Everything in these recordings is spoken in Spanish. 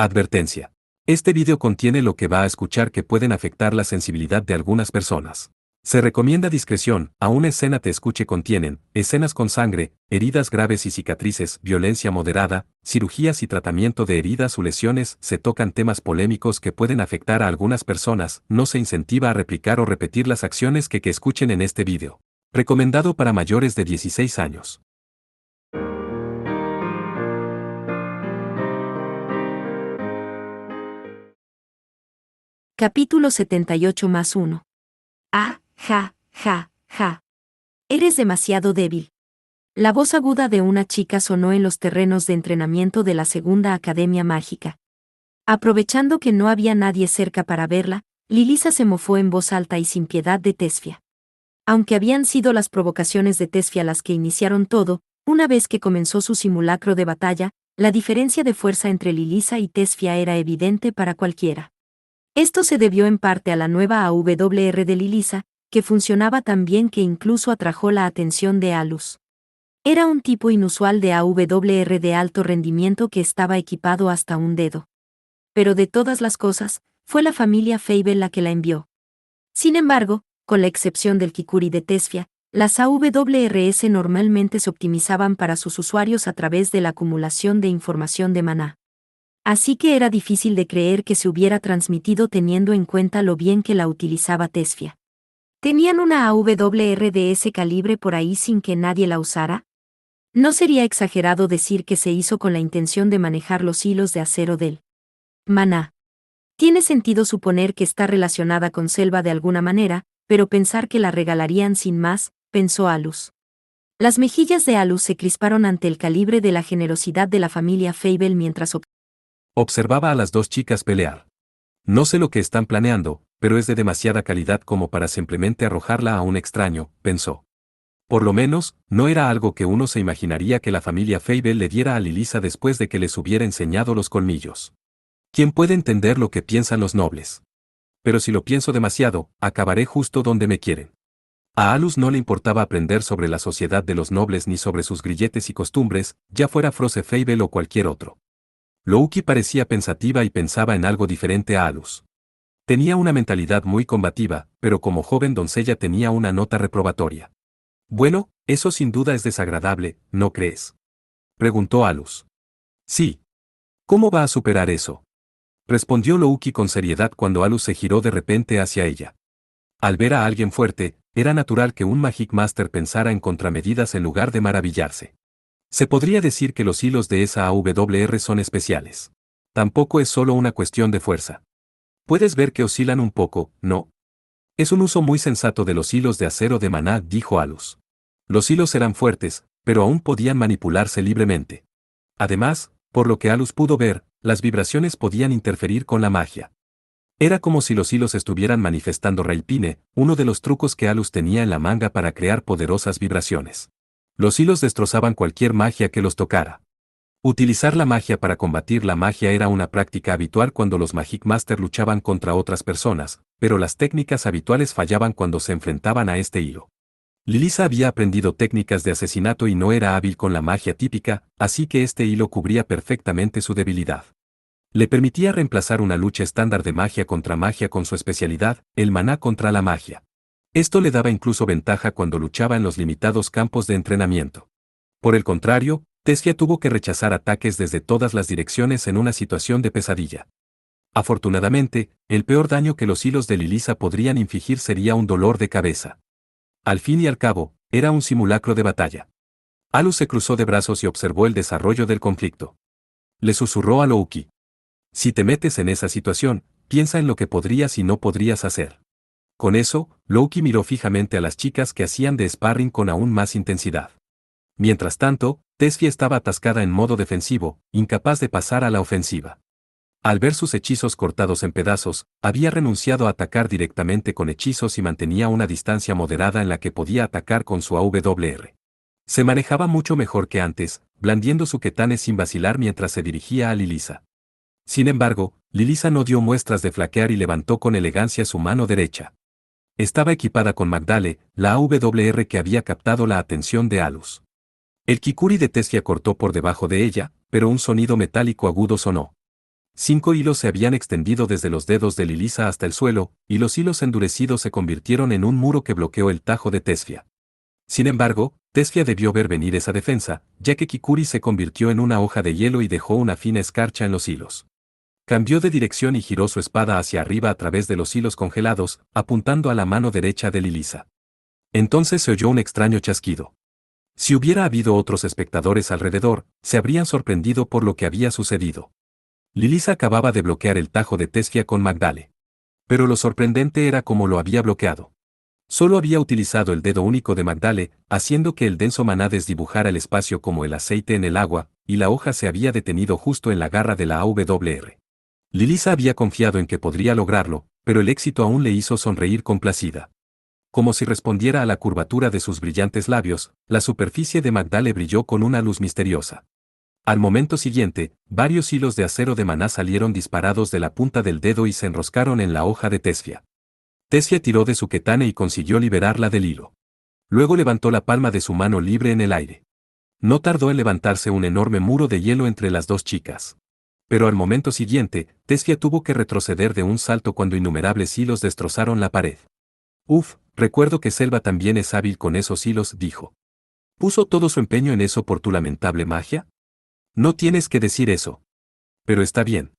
Advertencia. Este video contiene lo que va a escuchar que pueden afectar la sensibilidad de algunas personas. Se recomienda discreción, aún escena te escuche contienen, escenas con sangre, heridas graves y cicatrices, violencia moderada, cirugías y tratamiento de heridas o lesiones, se tocan temas polémicos que pueden afectar a algunas personas, no se incentiva a replicar o repetir las acciones que escuchen en este video. Recomendado para mayores de 16 años. Capítulo 78+1. Ah, ja, ja, ja. Eres demasiado débil. La voz aguda de una chica sonó en los terrenos de entrenamiento de la Segunda Academia Mágica. Aprovechando que no había nadie cerca para verla, Lilisa se mofó en voz alta y sin piedad de Tesfia. Aunque habían sido las provocaciones de Tesfia las que iniciaron todo, una vez que comenzó su simulacro de batalla, la diferencia de fuerza entre Lilisa y Tesfia era evidente para cualquiera. Esto se debió en parte a la nueva AWR de Lilisa, que funcionaba tan bien que incluso atrajo la atención de Alus. Era un tipo inusual de AWR de alto rendimiento que estaba equipado hasta un dedo. Pero de todas las cosas, fue la familia Fable la que la envió. Sin embargo, con la excepción del Kikuri de Tesfia, las AWRs normalmente se optimizaban para sus usuarios a través de la acumulación de información de maná. Así que era difícil de creer que se hubiera transmitido teniendo en cuenta lo bien que la utilizaba Tesfia. ¿Tenían una AWR de ese calibre por ahí sin que nadie la usara? No sería exagerado decir que se hizo con la intención de manejar los hilos de acero del maná. Tiene sentido suponer que está relacionada con Selva de alguna manera, pero pensar que la regalarían sin más, pensó Alus. Las mejillas de Alus se crisparon ante el calibre de la generosidad de la familia Fable mientras observaba a las dos chicas pelear. No sé lo que están planeando, pero es de demasiada calidad como para simplemente arrojarla a un extraño, pensó. Por lo menos, no era algo que uno se imaginaría que la familia Fable le diera a Lilisa después de que les hubiera enseñado los colmillos. ¿Quién puede entender lo que piensan los nobles? Pero si lo pienso demasiado, acabaré justo donde me quieren. A Alus no le importaba aprender sobre la sociedad de los nobles ni sobre sus grilletes y costumbres, ya fuera Froze Fable o cualquier otro. Louki parecía pensativa y pensaba en algo diferente a Alus. Tenía una mentalidad muy combativa, pero como joven doncella tenía una nota reprobatoria. Bueno, eso sin duda es desagradable, ¿no crees? Preguntó Alus. Sí. ¿Cómo va a superar eso? Respondió Louki con seriedad cuando Alus se giró de repente hacia ella. Al ver a alguien fuerte, era natural que un Magic Master pensara en contramedidas en lugar de maravillarse. Se podría decir que los hilos de esa AWR son especiales. Tampoco es solo una cuestión de fuerza. Puedes ver que oscilan un poco, ¿no? Es un uso muy sensato de los hilos de acero de maná, dijo Alus. Los hilos eran fuertes, pero aún podían manipularse libremente. Además, por lo que Alus pudo ver, las vibraciones podían interferir con la magia. Era como si los hilos estuvieran manifestando Railpine, uno de los trucos que Alus tenía en la manga para crear poderosas vibraciones. Los hilos destrozaban cualquier magia que los tocara. Utilizar la magia para combatir la magia era una práctica habitual cuando los Magic Master luchaban contra otras personas, pero las técnicas habituales fallaban cuando se enfrentaban a este hilo. Lilisa había aprendido técnicas de asesinato y no era hábil con la magia típica, así que este hilo cubría perfectamente su debilidad. Le permitía reemplazar una lucha estándar de magia contra magia con su especialidad, el maná contra la magia. Esto le daba incluso ventaja cuando luchaba en los limitados campos de entrenamiento. Por el contrario, Tesfia tuvo que rechazar ataques desde todas las direcciones en una situación de pesadilla. Afortunadamente, el peor daño que los hilos de Lilisa podrían infligir sería un dolor de cabeza. Al fin y al cabo, era un simulacro de batalla. Alus se cruzó de brazos y observó el desarrollo del conflicto. Le susurró a Louki. Si te metes en esa situación, piensa en lo que podrías y no podrías hacer. Con eso, Louki miró fijamente a las chicas que hacían de sparring con aún más intensidad. Mientras tanto, Tesfia estaba atascada en modo defensivo, incapaz de pasar a la ofensiva. Al ver sus hechizos cortados en pedazos, había renunciado a atacar directamente con hechizos y mantenía una distancia moderada en la que podía atacar con su AWR. Se manejaba mucho mejor que antes, blandiendo su ketane sin vacilar mientras se dirigía a Lilisa. Sin embargo, Lilisa no dio muestras de flaquear y levantó con elegancia su mano derecha. Estaba equipada con Magdale, la AWR que había captado la atención de Alus. El Kikuri de Tesfia cortó por debajo de ella, pero un sonido metálico agudo sonó. 5 hilos se habían extendido desde los dedos de Lilisa hasta el suelo, y los hilos endurecidos se convirtieron en un muro que bloqueó el tajo de Tesfia. Sin embargo, Tesfia debió ver venir esa defensa, ya que Kikuri se convirtió en una hoja de hielo y dejó una fina escarcha en los hilos. Cambió de dirección y giró su espada hacia arriba a través de los hilos congelados, apuntando a la mano derecha de Lilisa. Entonces se oyó un extraño chasquido. Si hubiera habido otros espectadores alrededor, se habrían sorprendido por lo que había sucedido. Lilisa acababa de bloquear el tajo de Tesfia con Magdale. Pero lo sorprendente era cómo lo había bloqueado. Solo había utilizado el dedo único de Magdale, haciendo que el denso maná desdibujara el espacio como el aceite en el agua, y la hoja se había detenido justo en la garra de la AWR. Lilisa había confiado en que podría lograrlo, pero el éxito aún le hizo sonreír complacida. Como si respondiera a la curvatura de sus brillantes labios, la superficie de Magdale brilló con una luz misteriosa. Al momento siguiente, varios hilos de acero de maná salieron disparados de la punta del dedo y se enroscaron en la hoja de Tesfia. Tesfia tiró de su ketane y consiguió liberarla del hilo. Luego levantó la palma de su mano libre en el aire. No tardó en levantarse un enorme muro de hielo entre las dos chicas. Pero al momento siguiente, Tesfia tuvo que retroceder de un salto cuando innumerables hilos destrozaron la pared. Uf, recuerdo que Selva también es hábil con esos hilos, dijo. ¿Puso todo su empeño en eso por tu lamentable magia? No tienes que decir eso. Pero está bien.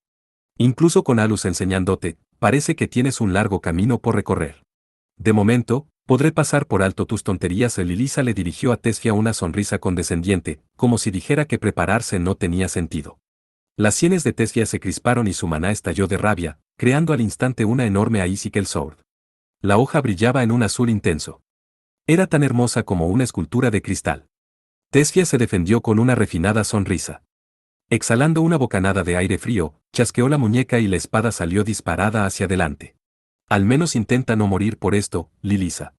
Incluso con Alus enseñándote, parece que tienes un largo camino por recorrer. De momento, podré pasar por alto tus tonterías. Lilisa le dirigió a Tesfia una sonrisa condescendiente, como si dijera que prepararse no tenía sentido. Las sienes de Tesfia se crisparon y su maná estalló de rabia, creando al instante una enorme Icicle Sword. La hoja brillaba en un azul intenso. Era tan hermosa como una escultura de cristal. Tesfia se defendió con una refinada sonrisa. Exhalando una bocanada de aire frío, chasqueó la muñeca y la espada salió disparada hacia adelante. Al menos intenta no morir por esto, Lilisa.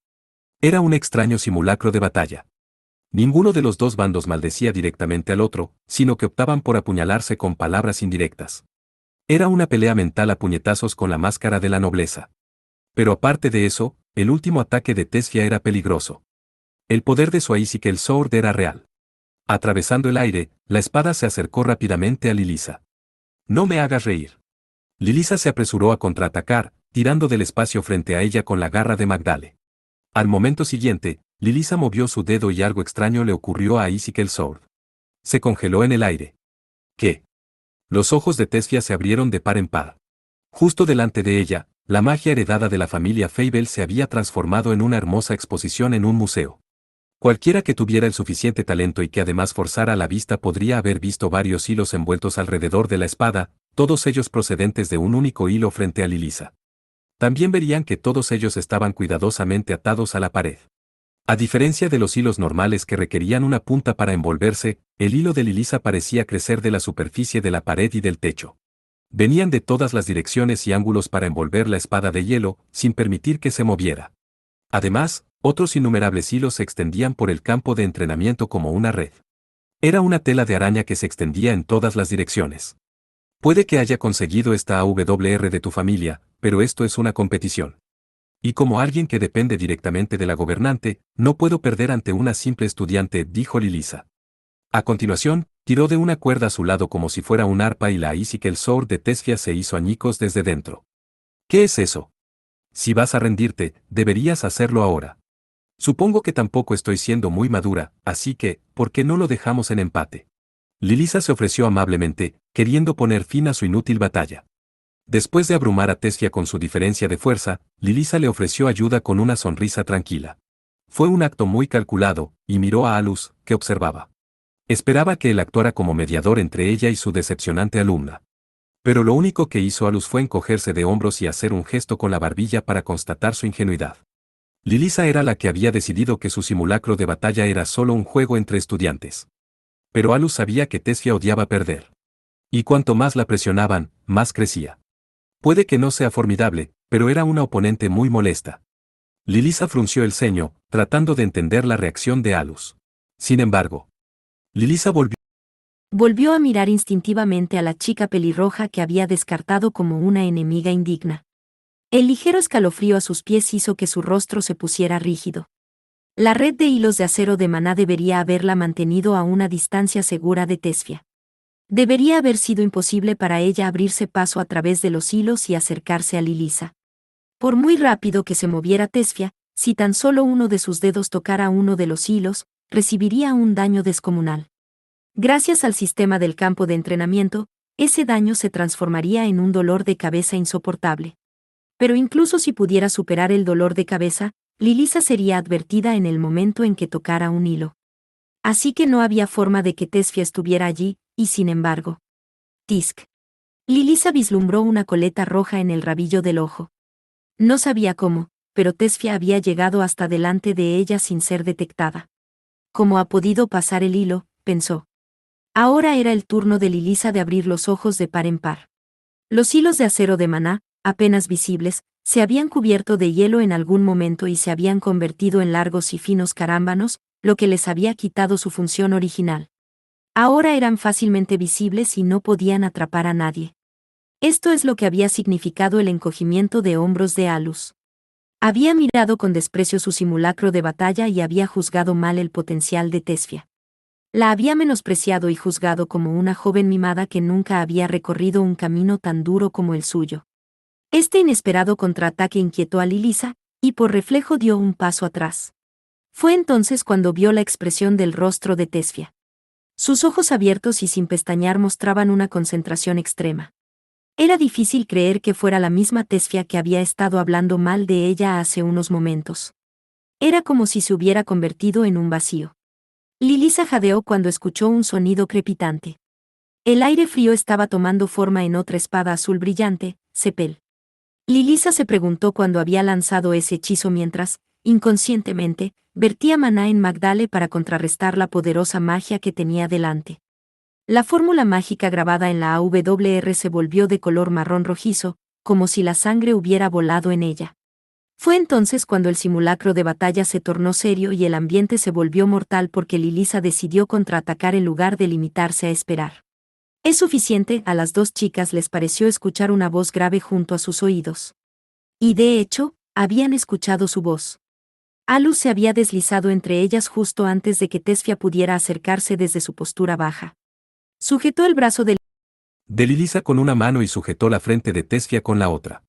Era un extraño simulacro de batalla. Ninguno de los dos bandos maldecía directamente al otro, sino que optaban por apuñalarse con palabras indirectas. Era una pelea mental a puñetazos con la máscara de la nobleza. Pero aparte de eso, el último ataque de Tesfia era peligroso. El poder de su Icicle Sword era real. Atravesando el aire, la espada se acercó rápidamente a Lilisa. No me hagas reír. Lilisa se apresuró a contraatacar, tirando del espacio frente a ella con la garra de Magdale. Al momento siguiente, Lilisa movió su dedo y algo extraño le ocurrió a Icicle Sword. Se congeló en el aire. ¿Qué? Los ojos de Tesfia se abrieron de par en par. Justo delante de ella, la magia heredada de la familia Fable se había transformado en una hermosa exposición en un museo. Cualquiera que tuviera el suficiente talento y que además forzara la vista podría haber visto varios hilos envueltos alrededor de la espada, todos ellos procedentes de un único hilo frente a Lilisa. También verían que todos ellos estaban cuidadosamente atados a la pared. A diferencia de los hilos normales que requerían una punta para envolverse, el hilo de Lilisa parecía crecer de la superficie de la pared y del techo. Venían de todas las direcciones y ángulos para envolver la espada de hielo, sin permitir que se moviera. Además, otros innumerables hilos se extendían por el campo de entrenamiento como una red. Era una tela de araña que se extendía en todas las direcciones. Puede que haya conseguido esta AWR de tu familia, pero esto es una competición. Y como alguien que depende directamente de la gobernante, no puedo perder ante una simple estudiante, dijo Lilisa. A continuación, tiró de una cuerda a su lado como si fuera un arpa y la Icicle Sword de Tesfia se hizo añicos desde dentro. ¿Qué es eso? Si vas a rendirte, deberías hacerlo ahora. Supongo que tampoco estoy siendo muy madura, así que, ¿por qué no lo dejamos en empate? Lilisa se ofreció amablemente, queriendo poner fin a su inútil batalla. Después de abrumar a Tesfia con su diferencia de fuerza, Lilisa le ofreció ayuda con una sonrisa tranquila. Fue un acto muy calculado, y miró a Alus, que observaba. Esperaba que él actuara como mediador entre ella y su decepcionante alumna. Pero lo único que hizo Alus fue encogerse de hombros y hacer un gesto con la barbilla para constatar su ingenuidad. Lilisa era la que había decidido que su simulacro de batalla era solo un juego entre estudiantes. Pero Alus sabía que Tesfia odiaba perder. Y cuanto más la presionaban, más crecía. Puede que no sea formidable, pero era una oponente muy molesta. Lilisa frunció el ceño, tratando de entender la reacción de Alus. Sin embargo, Lilisa Volvió a mirar instintivamente a la chica pelirroja que había descartado como una enemiga indigna. El ligero escalofrío a sus pies hizo que su rostro se pusiera rígido. La red de hilos de acero de maná debería haberla mantenido a una distancia segura de Tesfia. Debería haber sido imposible para ella abrirse paso a través de los hilos y acercarse a Lilisa. Por muy rápido que se moviera Tesfia, si tan solo uno de sus dedos tocara uno de los hilos, recibiría un daño descomunal. Gracias al sistema del campo de entrenamiento, ese daño se transformaría en un dolor de cabeza insoportable. Pero incluso si pudiera superar el dolor de cabeza, Lilisa sería advertida en el momento en que tocara un hilo. Así que no había forma de que Tesfia estuviera allí, y sin embargo. Tisk. Lilisa vislumbró una coleta roja en el rabillo del ojo. No sabía cómo, pero Tesfia había llegado hasta delante de ella sin ser detectada. ¿Cómo ha podido pasar el hilo?, pensó. Ahora era el turno de Lilisa de abrir los ojos de par en par. Los hilos de acero de Maná, apenas visibles, se habían cubierto de hielo en algún momento y se habían convertido en largos y finos carámbanos, lo que les había quitado su función original. Ahora eran fácilmente visibles y no podían atrapar a nadie. Esto es lo que había significado el encogimiento de hombros de Alus. Había mirado con desprecio su simulacro de batalla y había juzgado mal el potencial de Tesfia. La había menospreciado y juzgado como una joven mimada que nunca había recorrido un camino tan duro como el suyo. Este inesperado contraataque inquietó a Lilisa, y por reflejo dio un paso atrás. Fue entonces cuando vio la expresión del rostro de Tesfia. Sus ojos abiertos y sin pestañear mostraban una concentración extrema. Era difícil creer que fuera la misma Tesfia que había estado hablando mal de ella hace unos momentos. Era como si se hubiera convertido en un vacío. Lilisa jadeó cuando escuchó un sonido crepitante. El aire frío estaba tomando forma en otra espada azul brillante, Sepel. Lilisa se preguntó cuándo había lanzado ese hechizo mientras, inconscientemente, vertía maná en Magdale para contrarrestar la poderosa magia que tenía delante. La fórmula mágica grabada en la AWR se volvió de color marrón rojizo, como si la sangre hubiera volado en ella. Fue entonces cuando el simulacro de batalla se tornó serio y el ambiente se volvió mortal porque Lilisa decidió contraatacar en lugar de limitarse a esperar. Es suficiente, a las dos chicas les pareció escuchar una voz grave junto a sus oídos. Y de hecho, habían escuchado su voz. Alus se había deslizado entre ellas justo antes de que Tesfia pudiera acercarse desde su postura baja. Sujetó el brazo de Lilisa con una mano y sujetó la frente de Tesfia con la otra.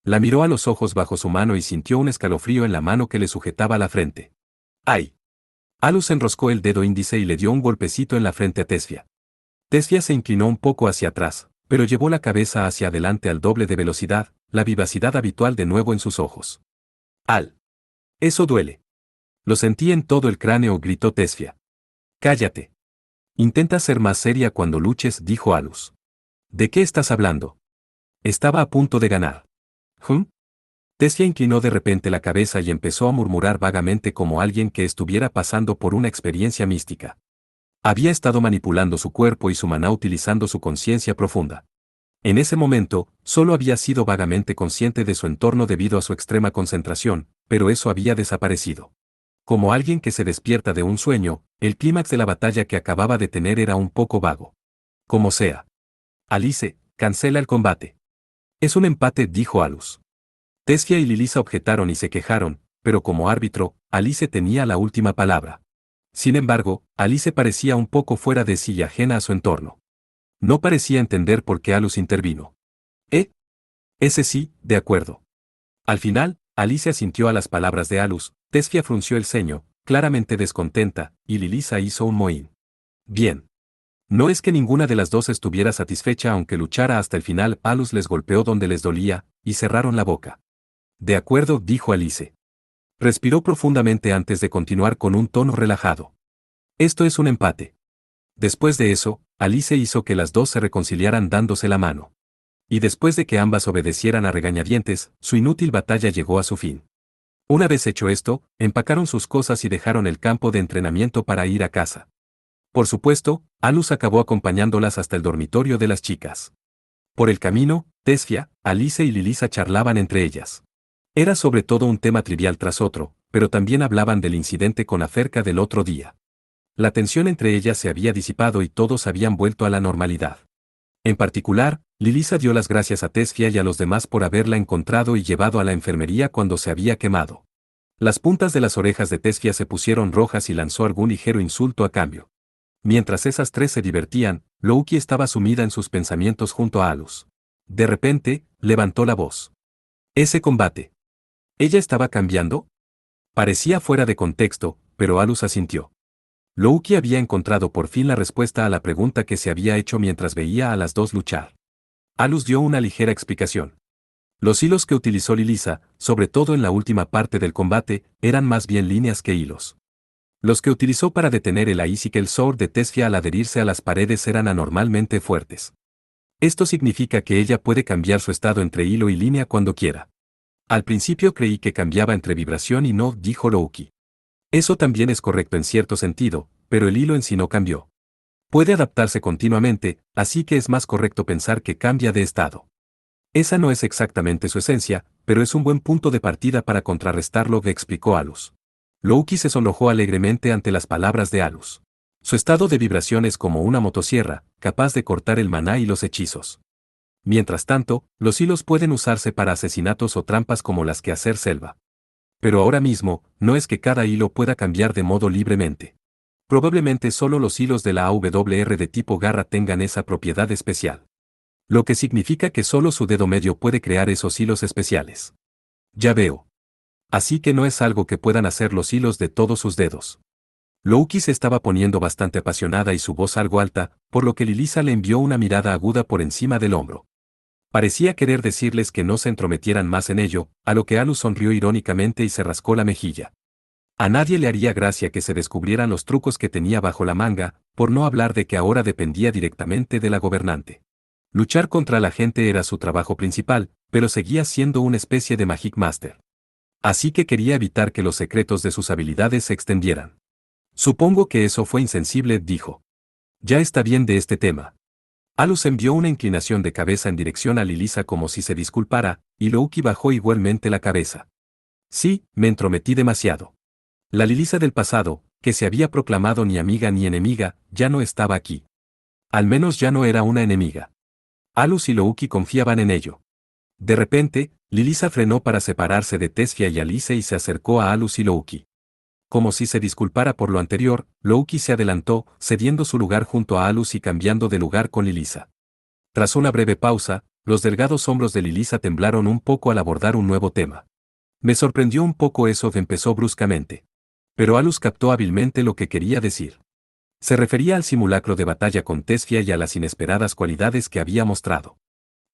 La miró a los ojos bajo su mano y sintió un escalofrío en la mano que le sujetaba la frente. ¡Ay! Alus enroscó el dedo índice y le dio un golpecito en la frente a Tesfia. Tesfia se inclinó un poco hacia atrás, pero llevó la cabeza hacia adelante al doble de velocidad, la vivacidad habitual de nuevo en sus ojos. ¡Al! Eso duele. Lo sentí en todo el cráneo, gritó Tesfia. Cállate. Intenta ser más seria cuando luches, dijo Alus. ¿De qué estás hablando? Estaba a punto de ganar. Tesfia inclinó de repente la cabeza y empezó a murmurar vagamente como alguien que estuviera pasando por una experiencia mística. Había estado manipulando su cuerpo y su maná utilizando su conciencia profunda. En ese momento, solo había sido vagamente consciente de su entorno debido a su extrema concentración, pero eso había desaparecido. Como alguien que se despierta de un sueño, el clímax de la batalla que acababa de tener era un poco vago. Como sea. Alice, cancela el combate. Es un empate, dijo Alus. Tesfia y Lilisa objetaron y se quejaron, pero como árbitro, Alice tenía la última palabra. Sin embargo, Alice parecía un poco fuera de sí y ajena a su entorno. No parecía entender por qué Alus intervino. Ese sí, de acuerdo. Al final, Alice asintió a las palabras de Alus, Tesfia frunció el ceño, claramente descontenta, y Lilisa hizo un mohín. Bien. No es que ninguna de las dos estuviera satisfecha aunque luchara hasta el final, Alus les golpeó donde les dolía, y cerraron la boca. De acuerdo, dijo Alice. Respiró profundamente antes de continuar con un tono relajado. Esto es un empate. Después de eso, Alice hizo que las dos se reconciliaran dándose la mano. Y después de que ambas obedecieran a regañadientes, su inútil batalla llegó a su fin. Una vez hecho esto, empacaron sus cosas y dejaron el campo de entrenamiento para ir a casa. Por supuesto, Alus acabó acompañándolas hasta el dormitorio de las chicas. Por el camino, Tesfia, Alice y Lilisa charlaban entre ellas. Era sobre todo un tema trivial tras otro, pero también hablaban del incidente con Aferca del otro día. La tensión entre ellas se había disipado y todos habían vuelto a la normalidad. En particular, Lilisa dio las gracias a Tesfia y a los demás por haberla encontrado y llevado a la enfermería cuando se había quemado. Las puntas de las orejas de Tesfia se pusieron rojas y lanzó algún ligero insulto a cambio. Mientras esas tres se divertían, Louki estaba sumida en sus pensamientos junto a Alus. De repente, levantó la voz. Ese combate. ¿Ella estaba cambiando? Parecía fuera de contexto, pero Alus asintió. Louki había encontrado por fin la respuesta a la pregunta que se había hecho mientras veía a las dos luchar. Alus dio una ligera explicación. Los hilos que utilizó Lilisa, sobre todo en la última parte del combate, eran más bien líneas que hilos. Los que utilizó para detener el Icicle Sword de Tesfia al adherirse a las paredes eran anormalmente fuertes. Esto significa que ella puede cambiar su estado entre hilo y línea cuando quiera. Al principio creí que cambiaba entre vibración y no, dijo Louki. Eso también es correcto en cierto sentido, pero el hilo en sí no cambió. Puede adaptarse continuamente, así que es más correcto pensar que cambia de estado. Esa no es exactamente su esencia, pero es un buen punto de partida para contrarrestarlo, explicó Alus. Louki se sonrojó alegremente ante las palabras de Alus. Su estado de vibración es como una motosierra, capaz de cortar el maná y los hechizos. Mientras tanto, los hilos pueden usarse para asesinatos o trampas como las que hacer Selva. Pero ahora mismo, no es que cada hilo pueda cambiar de modo libremente. Probablemente solo los hilos de la AWR de tipo garra tengan esa propiedad especial. Lo que significa que solo su dedo medio puede crear esos hilos especiales. Ya veo. Así que no es algo que puedan hacer los hilos de todos sus dedos. Louki se estaba poniendo bastante apasionada y su voz algo alta, por lo que Lilisa le envió una mirada aguda por encima del hombro. Parecía querer decirles que no se entrometieran más en ello, a lo que Alus sonrió irónicamente y se rascó la mejilla. A nadie le haría gracia que se descubrieran los trucos que tenía bajo la manga, por no hablar de que ahora dependía directamente de la gobernante. Luchar contra la gente era su trabajo principal, pero seguía siendo una especie de Magic Master. Así que quería evitar que los secretos de sus habilidades se extendieran. Supongo que eso fue insensible, dijo. Ya está bien de este tema. Alus envió una inclinación de cabeza en dirección a Lilisa como si se disculpara, y Louki bajó igualmente la cabeza. Sí, me entrometí demasiado. La Lilisa del pasado, que se había proclamado ni amiga ni enemiga, ya no estaba aquí. Al menos ya no era una enemiga. Alus y Louki confiaban en ello. De repente, Lilisa frenó para separarse de Tesfia y Alice y se acercó a Alus y Louki. Como si se disculpara por lo anterior, Louki se adelantó, cediendo su lugar junto a Alus y cambiando de lugar con Lilisa. Tras una breve pausa, los delgados hombros de Lilisa temblaron un poco al abordar un nuevo tema. Me sorprendió un poco eso, empezó bruscamente. Pero Alus captó hábilmente lo que quería decir. Se refería al simulacro de batalla con Tesfia y a las inesperadas cualidades que había mostrado.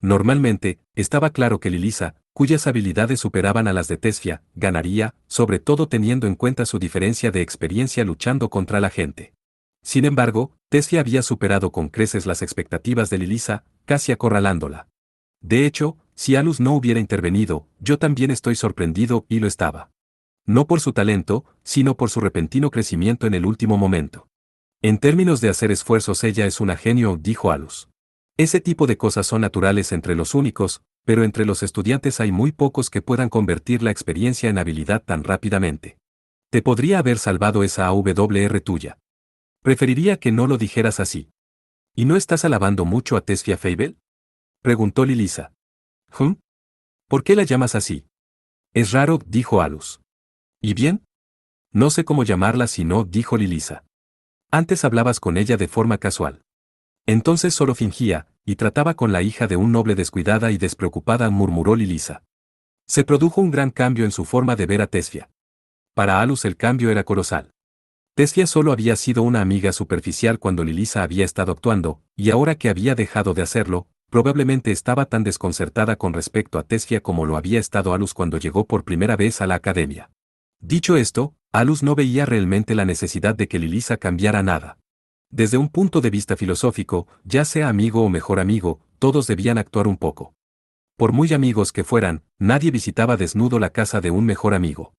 Normalmente, estaba claro que Lilisa, cuyas habilidades superaban a las de Tesfia, ganaría, sobre todo teniendo en cuenta su diferencia de experiencia luchando contra la gente. Sin embargo, Tesfia había superado con creces las expectativas de Lilisa, casi acorralándola. De hecho, si Alus no hubiera intervenido, yo también estoy sorprendido, y lo estaba. No por su talento, sino por su repentino crecimiento en el último momento. En términos de hacer esfuerzos, ella es una genio, dijo Alus. Ese tipo de cosas son naturales entre los únicos, pero entre los estudiantes hay muy pocos que puedan convertir la experiencia en habilidad tan rápidamente. Te podría haber salvado esa AWR tuya. Preferiría que no lo dijeras así. ¿Y no estás alabando mucho a Tesfia Fable? Preguntó Lilisa. ¿Por qué la llamas así? Es raro, dijo Alus. ¿Y bien? No sé cómo llamarla si no, dijo Lilisa. Antes hablabas con ella de forma casual. Entonces solo fingía, y trataba con la hija de un noble descuidada y despreocupada, murmuró Lilisa. Se produjo un gran cambio en su forma de ver a Tesfia. Para Alus el cambio era colosal. Tesfia solo había sido una amiga superficial cuando Lilisa había estado actuando, y ahora que había dejado de hacerlo, probablemente estaba tan desconcertada con respecto a Tesfia como lo había estado Alus cuando llegó por primera vez a la academia. Dicho esto, Alus no veía realmente la necesidad de que Lilisa cambiara nada. Desde un punto de vista filosófico, ya sea amigo o mejor amigo, todos debían actuar un poco. Por muy amigos que fueran, nadie visitaba desnudo la casa de un mejor amigo.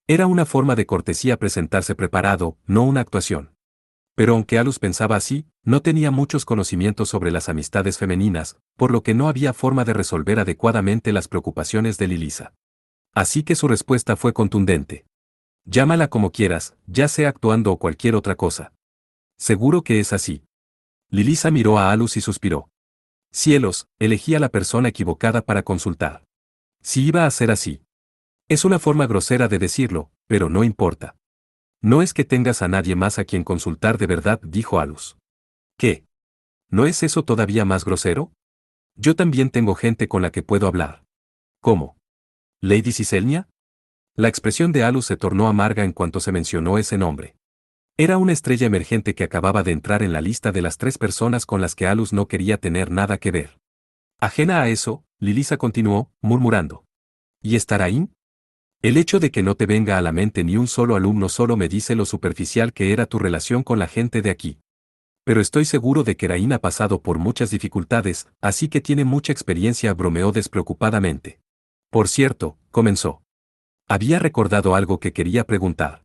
Era una forma de cortesía presentarse preparado, no una actuación. Pero aunque Alus pensaba así, no tenía muchos conocimientos sobre las amistades femeninas, por lo que no había forma de resolver adecuadamente las preocupaciones de Lilisa. Así que su respuesta fue contundente. Llámala como quieras, ya sea actuando o cualquier otra cosa. Seguro que es así. Lilisa miró a Alus y suspiró. Cielos, elegí a la persona equivocada para consultar. Si iba a ser así. Es una forma grosera de decirlo, pero no importa. No es que tengas a nadie más a quien consultar de verdad, dijo Alus. ¿Qué? ¿No es eso todavía más grosero? Yo también tengo gente con la que puedo hablar. ¿Cómo? ¿Lady Ciselnia? La expresión de Alus se tornó amarga en cuanto se mencionó ese nombre. Era una estrella emergente que acababa de entrar en la lista de las 3 personas con las que Alus no quería tener nada que ver. Ajena a eso, Lilisa continuó, murmurando. ¿Y Starain? El hecho de que no te venga a la mente ni un solo alumno solo me dice lo superficial que era tu relación con la gente de aquí. Pero estoy seguro de que Rain ha pasado por muchas dificultades, así que tiene mucha experiencia, bromeó despreocupadamente. Por cierto, comenzó. Había recordado algo que quería preguntar.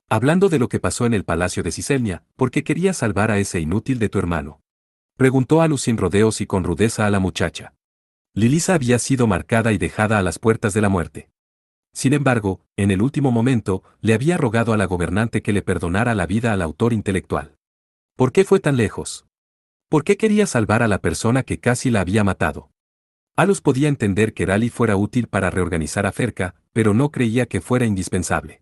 Hablando de lo que pasó en el palacio de Ciselnia, ¿por qué querías salvar a ese inútil de tu hermano? Preguntó Alus sin rodeos y con rudeza a la muchacha. Lilisa había sido marcada y dejada a las puertas de la muerte. Sin embargo, en el último momento, le había rogado a la gobernante que le perdonara la vida al autor intelectual. ¿Por qué fue tan lejos? ¿Por qué quería salvar a la persona que casi la había matado? Alus podía entender que Rally fuera útil para reorganizar a Ferka, pero no creía que fuera indispensable.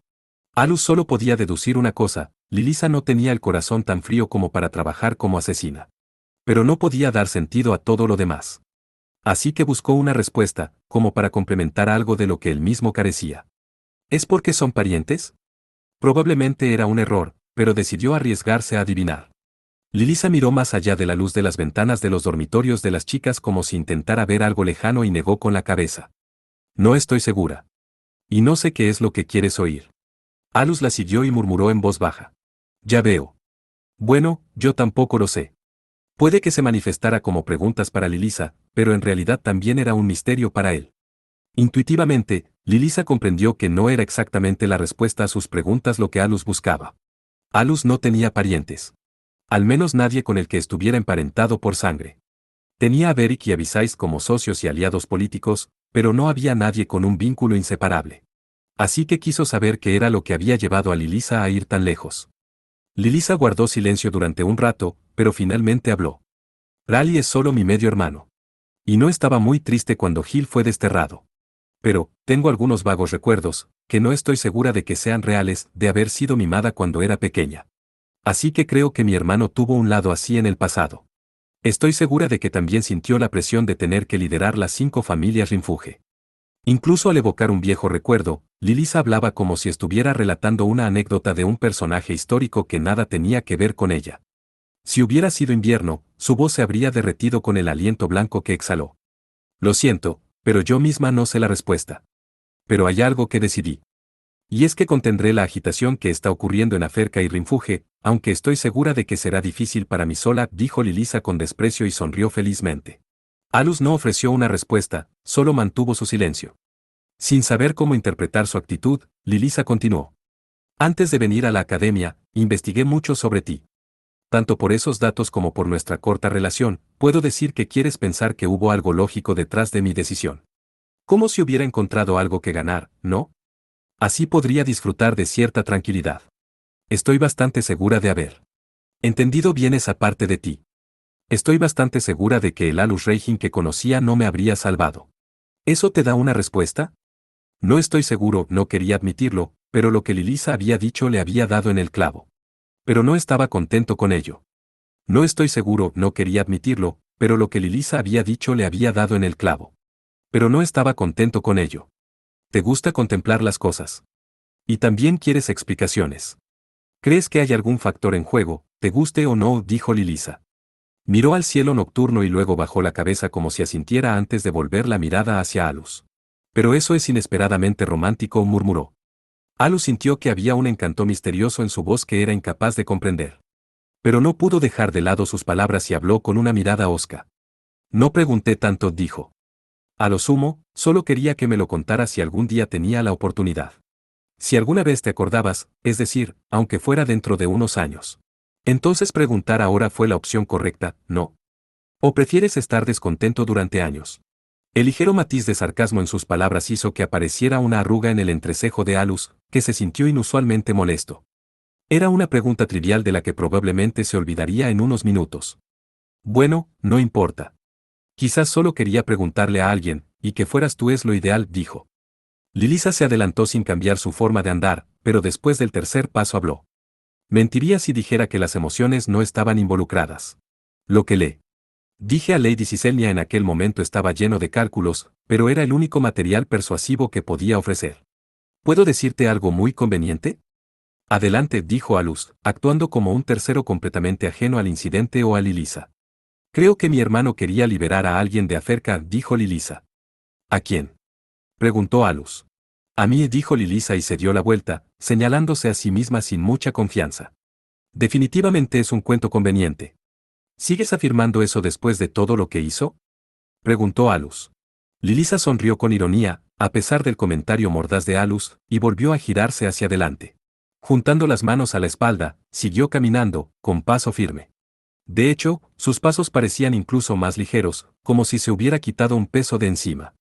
Alus solo podía deducir una cosa: Lilisa no tenía el corazón tan frío como para trabajar como asesina. Pero no podía dar sentido a todo lo demás. Así que buscó una respuesta, como para complementar algo de lo que él mismo carecía. ¿Es porque son parientes? Probablemente era un error, pero decidió arriesgarse a adivinar. Lilisa miró más allá de la luz de las ventanas de los dormitorios de las chicas como si intentara ver algo lejano y negó con la cabeza. No estoy segura. Y no sé qué es lo que quieres oír. Alus la siguió y murmuró en voz baja. Ya veo. Bueno, yo tampoco lo sé. Puede que se manifestara como preguntas para Lilisa, pero en realidad también era un misterio para él. Intuitivamente, Lilisa comprendió que no era exactamente la respuesta a sus preguntas lo que Alus buscaba. Alus no tenía parientes. Al menos nadie con el que estuviera emparentado por sangre. Tenía a Beric y a Visais como socios y aliados políticos, pero no había nadie con un vínculo inseparable. Así que quiso saber qué era lo que había llevado a Lilisa a ir tan lejos. Lilisa guardó silencio durante un rato, pero finalmente habló. Rally es solo mi medio hermano. Y no estaba muy triste cuando Gil fue desterrado. Pero, tengo algunos vagos recuerdos, que no estoy segura de que sean reales, de haber sido mimada cuando era pequeña. Así que creo que mi hermano tuvo un lado así en el pasado. Estoy segura de que también sintió la presión de tener que liderar las 5 familias Rinfuge. Incluso al evocar un viejo recuerdo, Lilisa hablaba como si estuviera relatando una anécdota de un personaje histórico que nada tenía que ver con ella. Si hubiera sido invierno, su voz se habría derretido con el aliento blanco que exhaló. Lo siento, pero yo misma no sé la respuesta. Pero hay algo que decidí. Y es que contendré la agitación que está ocurriendo en Aferka y Rinfuge, aunque estoy segura de que será difícil para mí sola, dijo Lilisa con desprecio y sonrió felizmente. Alus no ofreció una respuesta, solo mantuvo su silencio. Sin saber cómo interpretar su actitud, Lilisa continuó. Antes de venir a la academia, investigué mucho sobre ti. Tanto por esos datos como por nuestra corta relación, puedo decir que quieres pensar que hubo algo lógico detrás de mi decisión. Como si hubiera encontrado algo que ganar, ¿no? Así podría disfrutar de cierta tranquilidad. Estoy bastante segura de haber entendido bien esa parte de ti. Estoy bastante segura de que el Alus Reijin que conocía no me habría salvado. ¿Eso te da una respuesta? No estoy seguro, no quería admitirlo, pero lo que Lilisa había dicho le había dado en el clavo. Pero no estaba contento con ello. No estoy seguro, no quería admitirlo, pero lo que Lilisa había dicho le había dado en el clavo. Pero no estaba contento con ello. Te gusta contemplar las cosas. Y también quieres explicaciones. ¿Crees que hay algún factor en juego, te guste o no?, dijo Lilisa. Miró al cielo nocturno y luego bajó la cabeza como si asintiera antes de volver la mirada hacia Alus. Pero eso es inesperadamente romántico, murmuró. Alus sintió que había un encanto misterioso en su voz que era incapaz de comprender. Pero no pudo dejar de lado sus palabras y habló con una mirada hosca. No pregunté tanto, dijo. A lo sumo, solo quería que me lo contaras si algún día tenía la oportunidad. Si alguna vez te acordabas, es decir, aunque fuera dentro de unos años. Entonces preguntar ahora fue la opción correcta, ¿no? ¿O prefieres estar descontento durante años? El ligero matiz de sarcasmo en sus palabras hizo que apareciera una arruga en el entrecejo de Alus, que se sintió inusualmente molesto. Era una pregunta trivial de la que probablemente se olvidaría en unos minutos. Bueno, no importa. Quizás solo quería preguntarle a alguien, y que fueras tú es lo ideal, dijo. Lilisa se adelantó sin cambiar su forma de andar, pero después del tercer paso habló. Mentiría si dijera que las emociones no estaban involucradas. Lo que le Dije a Lady Ciselnia en aquel momento estaba lleno de cálculos, pero era el único material persuasivo que podía ofrecer. ¿Puedo decirte algo muy conveniente? Adelante, dijo Alus, actuando como un tercero completamente ajeno al incidente o a Lilisa. Creo que mi hermano quería liberar a alguien de Aferca, dijo Lilisa. ¿A quién? Preguntó Alus. A mí, dijo Lilisa y se dio la vuelta, señalándose a sí misma sin mucha confianza. Definitivamente es un cuento conveniente. ¿Sigues afirmando eso después de todo lo que hizo? Preguntó Alus. Lilisa sonrió con ironía, a pesar del comentario mordaz de Alus, y volvió a girarse hacia adelante. Juntando las manos a la espalda, siguió caminando, con paso firme. De hecho, sus pasos parecían incluso más ligeros, como si se hubiera quitado un peso de encima.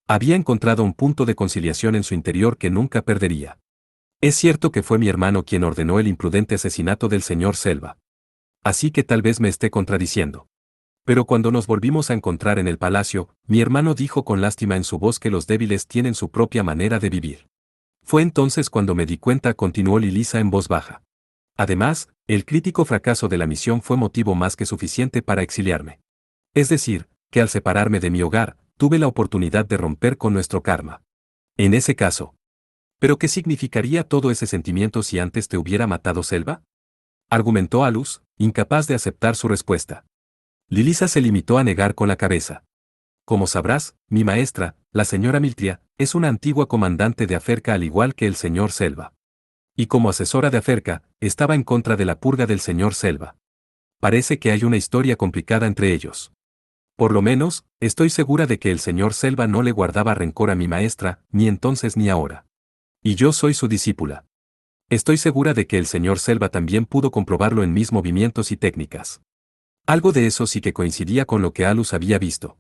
Había encontrado un punto de conciliación en su interior que nunca perdería. Es cierto que fue mi hermano quien ordenó el imprudente asesinato del señor Selva. Así que tal vez me esté contradiciendo. Pero cuando nos volvimos a encontrar en el palacio, mi hermano dijo con lástima en su voz que los débiles tienen su propia manera de vivir. Fue entonces cuando me di cuenta, continuó Lilisa en voz baja. Además, el crítico fracaso de la misión fue motivo más que suficiente para exiliarme. Es decir, que al separarme de mi hogar, tuve la oportunidad de romper con nuestro karma. En ese caso. ¿Pero qué significaría todo ese sentimiento si antes te hubiera matado Selva? Argumentó Alus, incapaz de aceptar su respuesta. Lilisa se limitó a negar con la cabeza. Como sabrás, mi maestra, la señora Miltria, es una antigua comandante de Aferca al igual que el señor Selva. Y como asesora de Aferca, estaba en contra de la purga del señor Selva. Parece que hay una historia complicada entre ellos. Por lo menos, estoy segura de que el señor Selva no le guardaba rencor a mi maestra, ni entonces ni ahora. Y yo soy su discípula. Estoy segura de que el señor Selva también pudo comprobarlo en mis movimientos y técnicas. Algo de eso sí que coincidía con lo que Alus había visto.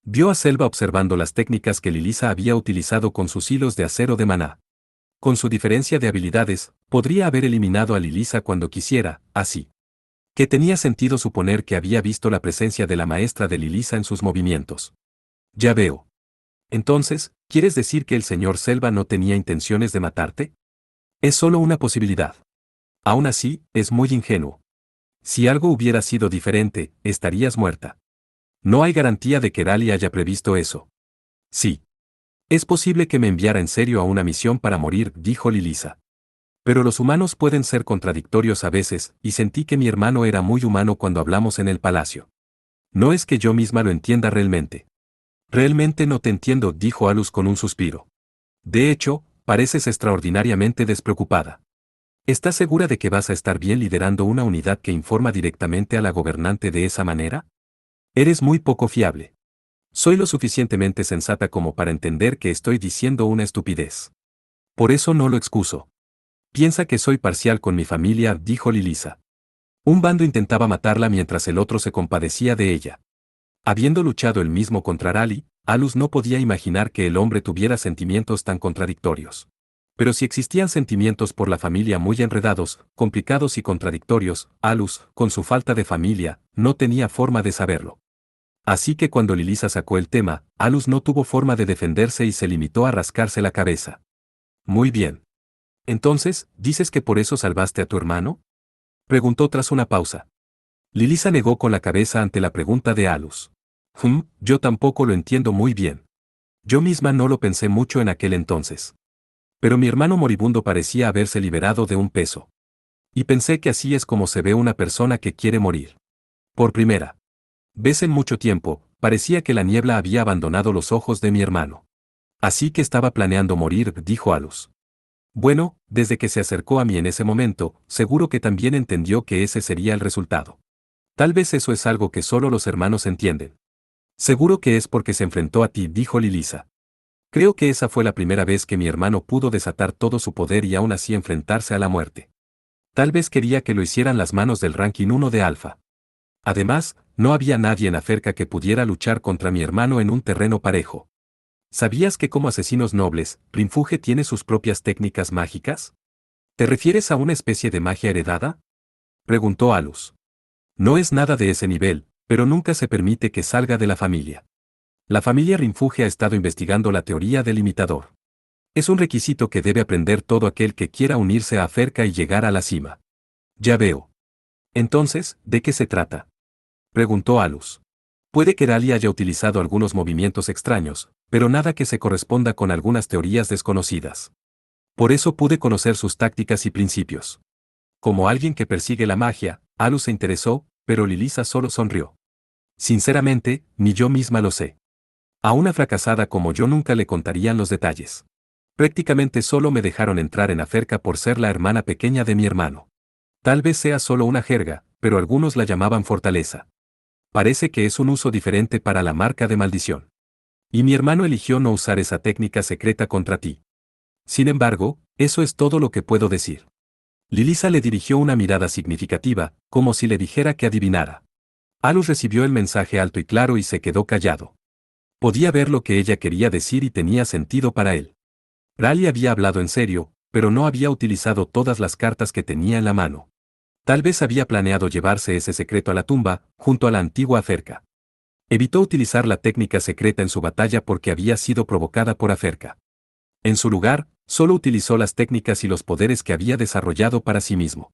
Vio a Selva observando las técnicas que Lilisa había utilizado con sus hilos de acero de maná. Con su diferencia de habilidades, podría haber eliminado a Lilisa cuando quisiera, así que tenía sentido suponer que había visto la presencia de la maestra de Lilisa en sus movimientos. Ya veo. Entonces, ¿quieres decir que el señor Selva no tenía intenciones de matarte? Es solo una posibilidad. Aún así, es muy ingenuo. Si algo hubiera sido diferente, estarías muerta. No hay garantía de que Rally haya previsto eso. Sí. Es posible que me enviara en serio a una misión para morir, dijo Lilisa. Pero los humanos pueden ser contradictorios a veces, y sentí que mi hermano era muy humano cuando hablamos en el palacio. No es que yo misma lo entienda realmente. Realmente no te entiendo, dijo Alus con un suspiro. De hecho, pareces extraordinariamente despreocupada. ¿Estás segura de que vas a estar bien liderando una unidad que informa directamente a la gobernante de esa manera? Eres muy poco fiable. Soy lo suficientemente sensata como para entender que estoy diciendo una estupidez. Por eso no lo excuso. Piensa que soy parcial con mi familia, dijo Lilisa. Un bando intentaba matarla mientras el otro se compadecía de ella. Habiendo luchado él mismo contra Rally, Alus no podía imaginar que el hombre tuviera sentimientos tan contradictorios. Pero si existían sentimientos por la familia muy enredados, complicados y contradictorios, Alus, con su falta de familia, no tenía forma de saberlo. Así que cuando Lilisa sacó el tema, Alus no tuvo forma de defenderse y se limitó a rascarse la cabeza. Muy bien. Entonces, ¿dices que por eso salvaste a tu hermano? Preguntó tras una pausa. Lilisa negó con la cabeza ante la pregunta de Alus. Yo tampoco lo entiendo muy bien. Yo misma no lo pensé mucho en aquel entonces. Pero mi hermano moribundo parecía haberse liberado de un peso. Y pensé que así es como se ve una persona que quiere morir. Por primera vez en mucho tiempo, parecía que la niebla había abandonado los ojos de mi hermano. Así que estaba planeando morir, dijo Alus. Bueno, desde que se acercó a mí en ese momento, seguro que también entendió que ese sería el resultado. Tal vez eso es algo que solo los hermanos entienden. Seguro que es porque se enfrentó a ti, dijo Lilisa. Creo que esa fue la primera vez que mi hermano pudo desatar todo su poder y aún así enfrentarse a la muerte. Tal vez quería que lo hicieran las manos del ranking 1 de Alfa. Además, no había nadie en Aferca que pudiera luchar contra mi hermano en un terreno parejo. ¿Sabías que como asesinos nobles, Rinfuge tiene sus propias técnicas mágicas? ¿Te refieres a una especie de magia heredada? Preguntó Alus. No es nada de ese nivel, pero nunca se permite que salga de la familia. La familia Rinfuge ha estado investigando la teoría del imitador. Es un requisito que debe aprender todo aquel que quiera unirse a Aferca y llegar a la cima. Ya veo. Entonces, ¿de qué se trata? Preguntó Alus. Puede que Rally haya utilizado algunos movimientos extraños, pero nada que se corresponda con algunas teorías desconocidas. Por eso pude conocer sus tácticas y principios. Como alguien que persigue la magia, Alus se interesó, pero Lilisa solo sonrió. Sinceramente, ni yo misma lo sé. A una fracasada como yo nunca le contarían los detalles. Prácticamente solo me dejaron entrar en Aferca por ser la hermana pequeña de mi hermano. Tal vez sea solo una jerga, pero algunos la llamaban fortaleza. Parece que es un uso diferente para la marca de maldición. Y mi hermano eligió no usar esa técnica secreta contra ti. Sin embargo, eso es todo lo que puedo decir. Lilisa le dirigió una mirada significativa, como si le dijera que adivinara. Alus recibió el mensaje alto y claro y se quedó callado. Podía ver lo que ella quería decir y tenía sentido para él. Rally había hablado en serio, pero no había utilizado todas las cartas que tenía en la mano. Tal vez había planeado llevarse ese secreto a la tumba, junto a la antigua Aferca. Evitó utilizar la técnica secreta en su batalla porque había sido provocada por Aferca. En su lugar, solo utilizó las técnicas y los poderes que había desarrollado para sí mismo.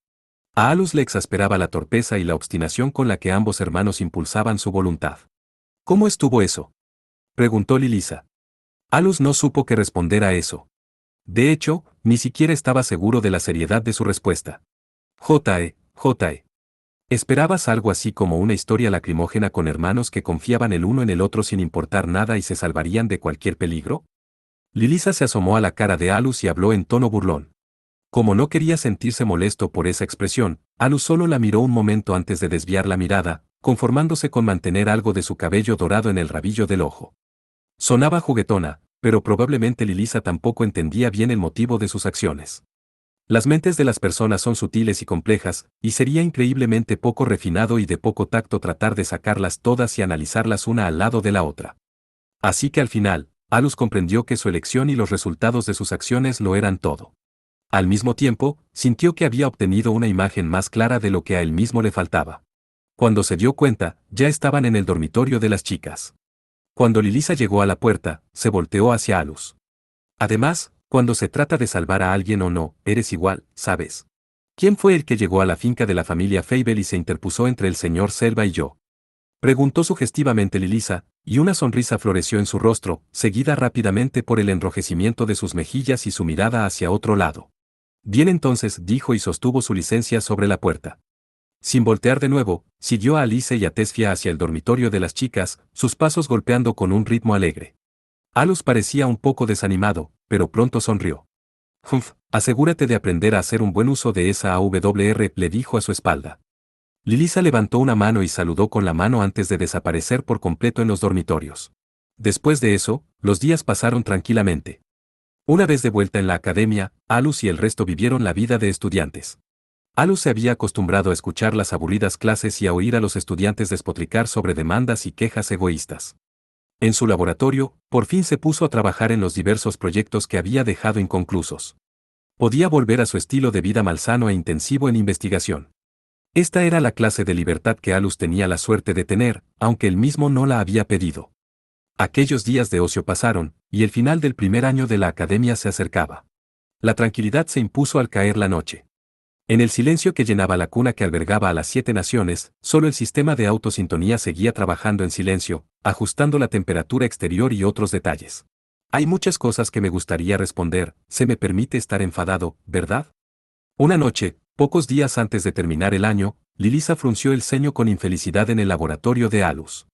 A Alus le exasperaba la torpeza y la obstinación con la que ambos hermanos impulsaban su voluntad. ¿Cómo estuvo eso?, preguntó Lilisa. Alus no supo qué responder a eso. De hecho, ni siquiera estaba seguro de la seriedad de su respuesta. J.E. ¿Esperabas algo así como una historia lacrimógena con hermanos que confiaban el uno en el otro sin importar nada y se salvarían de cualquier peligro? Lilisa se asomó a la cara de Alus y habló en tono burlón. Como no quería sentirse molesto por esa expresión, Alus solo la miró un momento antes de desviar la mirada, conformándose con mantener algo de su cabello dorado en el rabillo del ojo. Sonaba juguetona, pero probablemente Lilisa tampoco entendía bien el motivo de sus acciones. Las mentes de las personas son sutiles y complejas, y sería increíblemente poco refinado y de poco tacto tratar de sacarlas todas y analizarlas una al lado de la otra. Así que al final, Alus comprendió que su elección y los resultados de sus acciones lo eran todo. Al mismo tiempo, sintió que había obtenido una imagen más clara de lo que a él mismo le faltaba. Cuando se dio cuenta, ya estaban en el dormitorio de las chicas. Cuando Lilisa llegó a la puerta, se volteó hacia Alus. Además, cuando se trata de salvar a alguien o no, eres igual, ¿sabes? ¿Quién fue el que llegó a la finca de la familia Fable y se interpuso entre el señor Selva y yo?, preguntó sugestivamente Lilisa, y una sonrisa floreció en su rostro, seguida rápidamente por el enrojecimiento de sus mejillas y su mirada hacia otro lado. Bien entonces, dijo y sostuvo su licencia sobre la puerta. Sin voltear de nuevo, siguió a Alice y a Tesfia hacia el dormitorio de las chicas, sus pasos golpeando con un ritmo alegre. Alus parecía un poco desanimado, pero pronto sonrió. Asegúrate de aprender a hacer un buen uso de esa AWR, le dijo a su espalda. Lilisa levantó una mano y saludó con la mano antes de desaparecer por completo en los dormitorios. Después de eso, los días pasaron tranquilamente. Una vez de vuelta en la academia, Alus y el resto vivieron la vida de estudiantes. Alus se había acostumbrado a escuchar las aburridas clases y a oír a los estudiantes despotricar sobre demandas y quejas egoístas. En su laboratorio, por fin se puso a trabajar en los diversos proyectos que había dejado inconclusos. Podía volver a su estilo de vida malsano e intensivo en investigación. Esta era la clase de libertad que Alus tenía la suerte de tener, aunque él mismo no la había pedido. Aquellos días de ocio pasaron, y el final del primer año de la academia se acercaba. La tranquilidad se impuso al caer la noche. En el silencio que llenaba la cuna que albergaba a las 7 naciones, solo el sistema de autosintonía seguía trabajando en silencio, ajustando la temperatura exterior y otros detalles. Hay muchas cosas que me gustaría responder, se me permite estar enfadado, ¿verdad? Una noche, pocos días antes de terminar el año, Lilisa frunció el ceño con infelicidad en el laboratorio de Alus.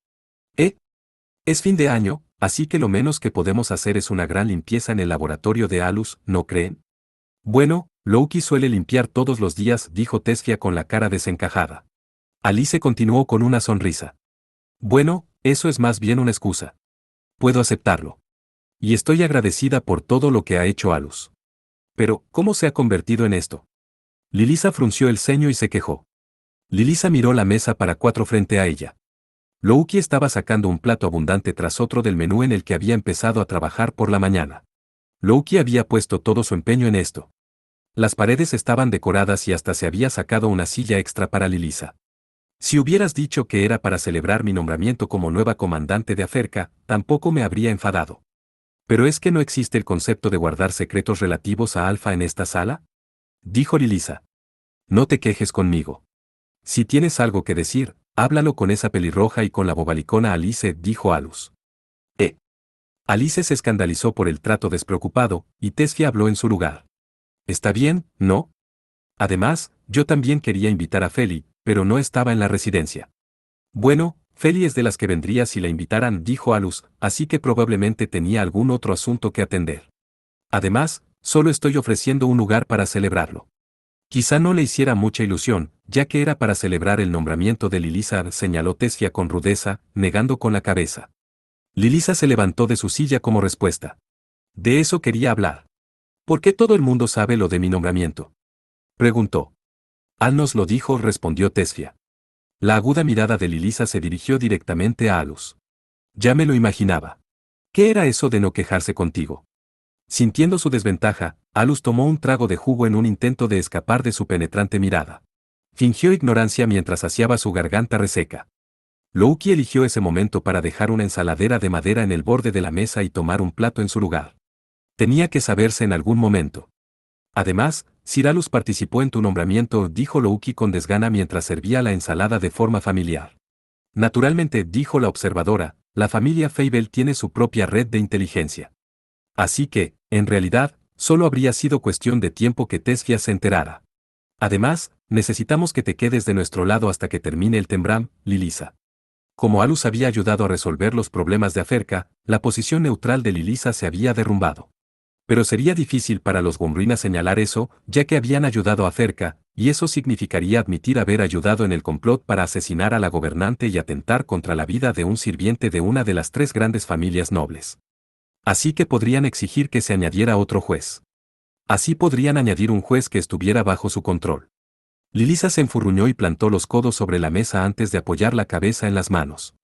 Es fin de año, así que lo menos que podemos hacer es una gran limpieza en el laboratorio de Alus, ¿no creen? Bueno, Loki suele limpiar todos los días, dijo Tesfia con la cara desencajada. Alice continuó con una sonrisa. Bueno, eso es más bien una excusa. Puedo aceptarlo. Y estoy agradecida por todo lo que ha hecho Alus. Pero, ¿cómo se ha convertido en esto? Lilisa frunció el ceño y se quejó. Lilisa miró la mesa para 4 frente a ella. Loki estaba sacando un plato abundante tras otro del menú en el que había empezado a trabajar por la mañana. Loki había puesto todo su empeño en esto. Las paredes estaban decoradas y hasta se había sacado una silla extra para Lilisa. Si hubieras dicho que era para celebrar mi nombramiento como nueva comandante de Aferca, tampoco me habría enfadado. ¿Pero es que no existe el concepto de guardar secretos relativos a Alfa en esta sala?, dijo Lilisa. No te quejes conmigo. Si tienes algo que decir, Háblalo con esa pelirroja y con la bobalicona Alice, dijo Alus. Alice se escandalizó por el trato despreocupado, y Tessia habló en su lugar. Está bien, ¿no? Además, yo también quería invitar a Feli, pero no estaba en la residencia. Bueno, Feli es de las que vendría si la invitaran, dijo Alus, así que probablemente tenía algún otro asunto que atender. Además, solo estoy ofreciendo un lugar para celebrarlo. Quizá no le hiciera mucha ilusión, ya que era para celebrar el nombramiento de Lilisa, señaló Tessia con rudeza, negando con la cabeza. Lilisa se levantó de su silla como respuesta. De eso quería hablar. ¿Por qué todo el mundo sabe lo de mi nombramiento? Preguntó. Al nos lo dijo, respondió Tessia. La aguda mirada de Lilisa se dirigió directamente a Alus. Ya me lo imaginaba. ¿Qué era eso de no quejarse contigo? Sintiendo su desventaja, Alus tomó un trago de jugo en un intento de escapar de su penetrante mirada. Fingió ignorancia mientras saciaba su garganta reseca. Louki eligió ese momento para dejar una ensaladera de madera en el borde de la mesa y tomar un plato en su lugar. Tenía que saberse en algún momento. Además, Sir Alus participó en tu nombramiento, dijo Louki con desgana mientras servía la ensalada de forma familiar. Naturalmente, dijo la observadora, la familia Fable tiene su propia red de inteligencia. Así que, en realidad, solo habría sido cuestión de tiempo que Tessia se enterara. Además, necesitamos que te quedes de nuestro lado hasta que termine el Tembram, Lilisa. Como Alus había ayudado a resolver los problemas de Aferka, la posición neutral de Lilisa se había derrumbado. Pero sería difícil para los Gomruina señalar eso, ya que habían ayudado a Aferka, y eso significaría admitir haber ayudado en el complot para asesinar a la gobernante y atentar contra la vida de un sirviente de una de las tres grandes familias nobles. Así que podrían exigir que se añadiera otro juez. Así podrían añadir un juez que estuviera bajo su control. Lilisa se enfurruñó y plantó los codos sobre la mesa antes de apoyar la cabeza en las manos.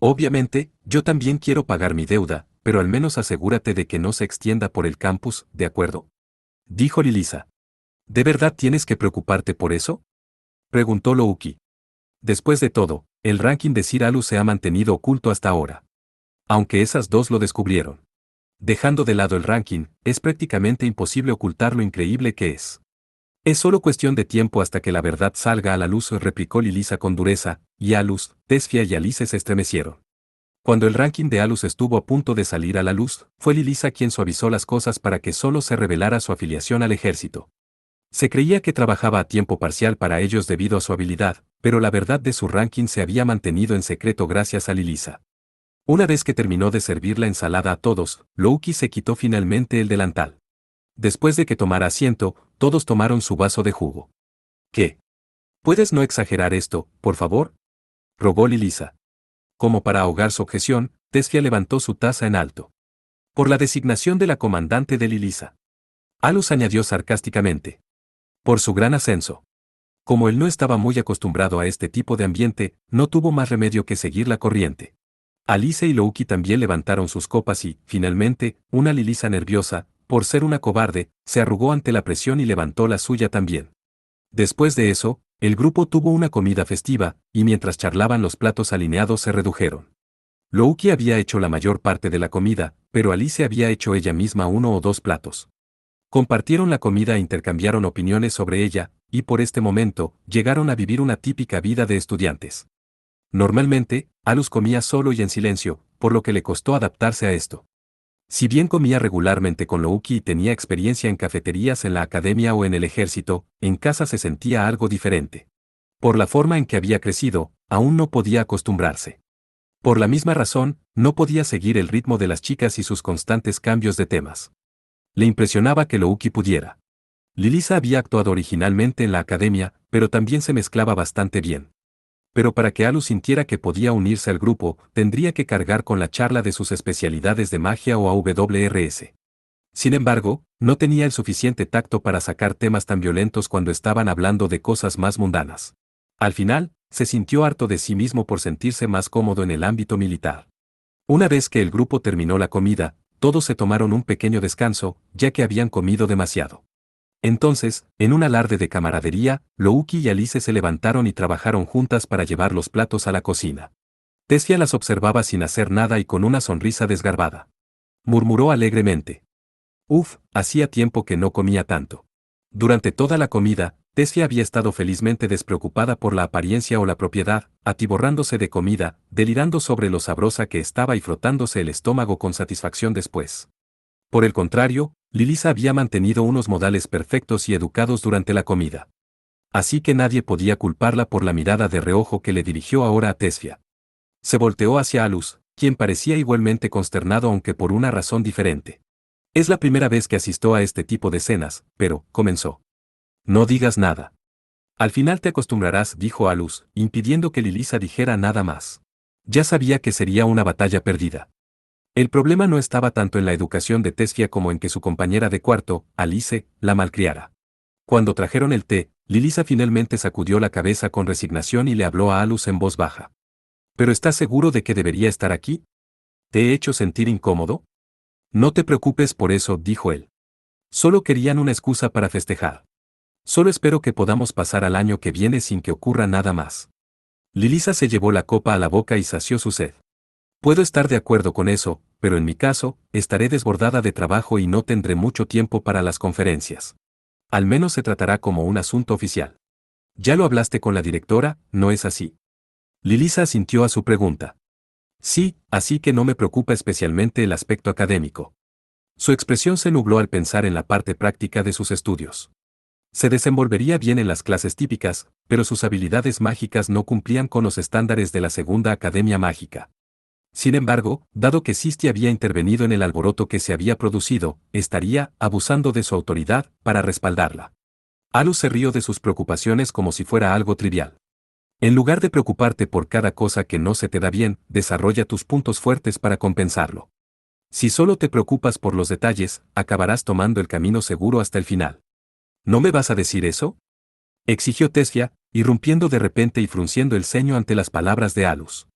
Obviamente, yo también quiero pagar mi deuda, pero al menos asegúrate de que no se extienda por el campus, ¿de acuerdo? Dijo Lilisa. ¿De verdad tienes que preocuparte por eso? Preguntó Louki. Después de todo, el ranking de Sir Alus se ha mantenido oculto hasta ahora. Aunque esas dos lo descubrieron. Dejando de lado el ranking, es prácticamente imposible ocultar lo increíble que es. Es solo cuestión de tiempo hasta que la verdad salga a la luz, replicó Lilisa con dureza, y Alus, Tessia y Alice se estremecieron. Cuando el ranking de Alus estuvo a punto de salir a la luz, fue Lilisa quien suavizó las cosas para que solo se revelara su afiliación al ejército. Se creía que trabajaba a tiempo parcial para ellos debido a su habilidad, pero la verdad de su ranking se había mantenido en secreto gracias a Lilisa. Una vez que terminó de servir la ensalada a todos, Louki se quitó finalmente el delantal. Después de que tomara asiento, todos tomaron su vaso de jugo. ¿Qué? ¿Puedes no exagerar esto, por favor? Rogó Lilisa. Como para ahogar su objeción, Tessia levantó su taza en alto. Por la designación de la comandante de Lilisa. Alus añadió sarcásticamente. Por su gran ascenso. Como él no estaba muy acostumbrado a este tipo de ambiente, no tuvo más remedio que seguir la corriente. Alice y Louki también levantaron sus copas y, finalmente, una Lilisa nerviosa, por ser una cobarde, se arrugó ante la presión y levantó la suya también. Después de eso, el grupo tuvo una comida festiva, y mientras charlaban los platos alineados se redujeron. Louki había hecho la mayor parte de la comida, pero Alice había hecho ella misma uno o dos platos. Compartieron la comida e intercambiaron opiniones sobre ella, y por este momento, llegaron a vivir una típica vida de estudiantes. Normalmente, Alus comía solo y en silencio, por lo que le costó adaptarse a esto. Si bien comía regularmente con Louki y tenía experiencia en cafeterías en la academia o en el ejército, en casa se sentía algo diferente. Por la forma en que había crecido, aún no podía acostumbrarse. Por la misma razón, no podía seguir el ritmo de las chicas y sus constantes cambios de temas. Le impresionaba que Louki pudiera. Lilisa había actuado originalmente en la academia, pero también se mezclaba bastante bien. Pero para que Alus sintiera que podía unirse al grupo, tendría que cargar con la charla de sus especialidades de magia o AWRS. Sin embargo, no tenía el suficiente tacto para sacar temas tan violentos cuando estaban hablando de cosas más mundanas. Al final, se sintió harto de sí mismo por sentirse más cómodo en el ámbito militar. Una vez que el grupo terminó la comida, todos se tomaron un pequeño descanso, ya que habían comido demasiado. Entonces, en un alarde de camaradería, Louki y Alice se levantaron y trabajaron juntas para llevar los platos a la cocina. Tessia las observaba sin hacer nada y con una sonrisa desgarbada. Murmuró alegremente. Uf, hacía tiempo que no comía tanto. Durante toda la comida, Tessia había estado felizmente despreocupada por la apariencia o la propiedad, atiborrándose de comida, delirando sobre lo sabrosa que estaba y frotándose el estómago con satisfacción después. Por el contrario, Lilisa había mantenido unos modales perfectos y educados durante la comida. Así que nadie podía culparla por la mirada de reojo que le dirigió ahora a Tessia. Se volteó hacia Alus, quien parecía igualmente consternado aunque por una razón diferente. Es la primera vez que asistió a este tipo de cenas, pero, comenzó. No digas nada. Al final te acostumbrarás, dijo Alus, impidiendo que Lilisa dijera nada más. Ya sabía que sería una batalla perdida. El problema no estaba tanto en la educación de Tessia como en que su compañera de cuarto, Alice, la malcriara. Cuando trajeron el té, Lilisa finalmente sacudió la cabeza con resignación y le habló a Alus en voz baja. ¿Pero estás seguro de que debería estar aquí? ¿Te he hecho sentir incómodo? No te preocupes por eso, dijo él. Solo querían una excusa para festejar. Solo espero que podamos pasar al año que viene sin que ocurra nada más. Lilisa se llevó la copa a la boca y sació su sed. Puedo estar de acuerdo con eso, pero en mi caso, estaré desbordada de trabajo y no tendré mucho tiempo para las conferencias. Al menos se tratará como un asunto oficial. Ya lo hablaste con la directora, ¿no es así? Lilisa asintió a su pregunta. Sí, así que no me preocupa especialmente el aspecto académico. Su expresión se nubló al pensar en la parte práctica de sus estudios. Se desenvolvería bien en las clases típicas, pero sus habilidades mágicas no cumplían con los estándares de la segunda academia mágica. Sin embargo, dado que Sisti había intervenido en el alboroto que se había producido, estaría abusando de su autoridad para respaldarla. Alus se rió de sus preocupaciones como si fuera algo trivial. En lugar de preocuparte por cada cosa que no se te da bien, desarrolla tus puntos fuertes para compensarlo. Si solo te preocupas por los detalles, acabarás tomando el camino seguro hasta el final. ¿No me vas a decir eso?, exigió Tessia, irrumpiendo de repente y frunciendo el ceño ante las palabras de Alus.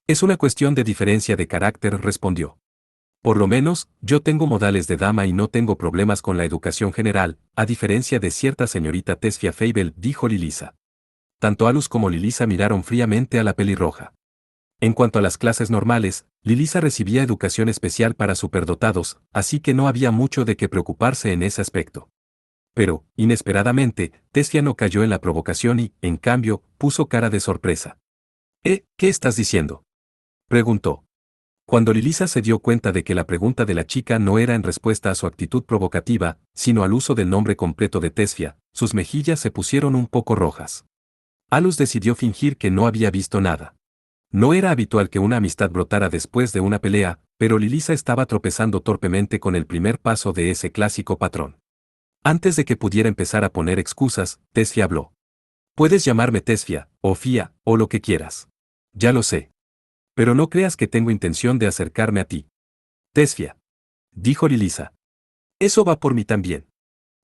Es una cuestión de diferencia de carácter, respondió. Por lo menos, yo tengo modales de dama y no tengo problemas con la educación general, a diferencia de cierta señorita Tessia Fable, dijo Lilisa. Tanto Alus como Lilisa miraron fríamente a la pelirroja. En cuanto a las clases normales, Lilisa recibía educación especial para superdotados, así que no había mucho de qué preocuparse en ese aspecto. Pero, inesperadamente, Tessia no cayó en la provocación y, en cambio, puso cara de sorpresa. ¿Qué estás diciendo?, preguntó. Cuando Lilisa se dio cuenta de que la pregunta de la chica no era en respuesta a su actitud provocativa, sino al uso del nombre completo de Tessia, sus mejillas se pusieron un poco rojas. Alus decidió fingir que no había visto nada. No era habitual que una amistad brotara después de una pelea, pero Lilisa estaba tropezando torpemente con el primer paso de ese clásico patrón. Antes de que pudiera empezar a poner excusas, Tessia habló. Puedes llamarme Tessia, o Fia, o lo que quieras. Ya lo sé. Pero no creas que tengo intención de acercarme a ti. Tessia, dijo Lilisa. Eso va por mí también.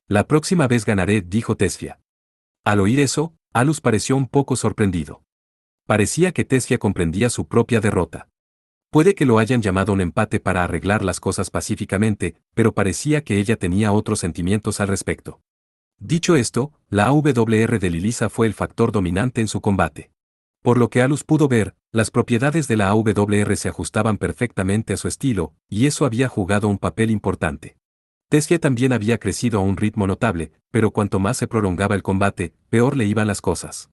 La próxima vez ganaré, dijo Tessia. Al oír eso, Alus pareció un poco sorprendido. Parecía que Tessia comprendía su propia derrota. Puede que lo hayan llamado un empate para arreglar las cosas pacíficamente, pero parecía que ella tenía otros sentimientos al respecto. Dicho esto, la AWR de Lilisa fue el factor dominante en su combate. Por lo que Alus pudo ver, las propiedades de la AWR se ajustaban perfectamente a su estilo, y eso había jugado un papel importante. Tessia también había crecido a un ritmo notable, pero cuanto más se prolongaba el combate, peor le iban las cosas.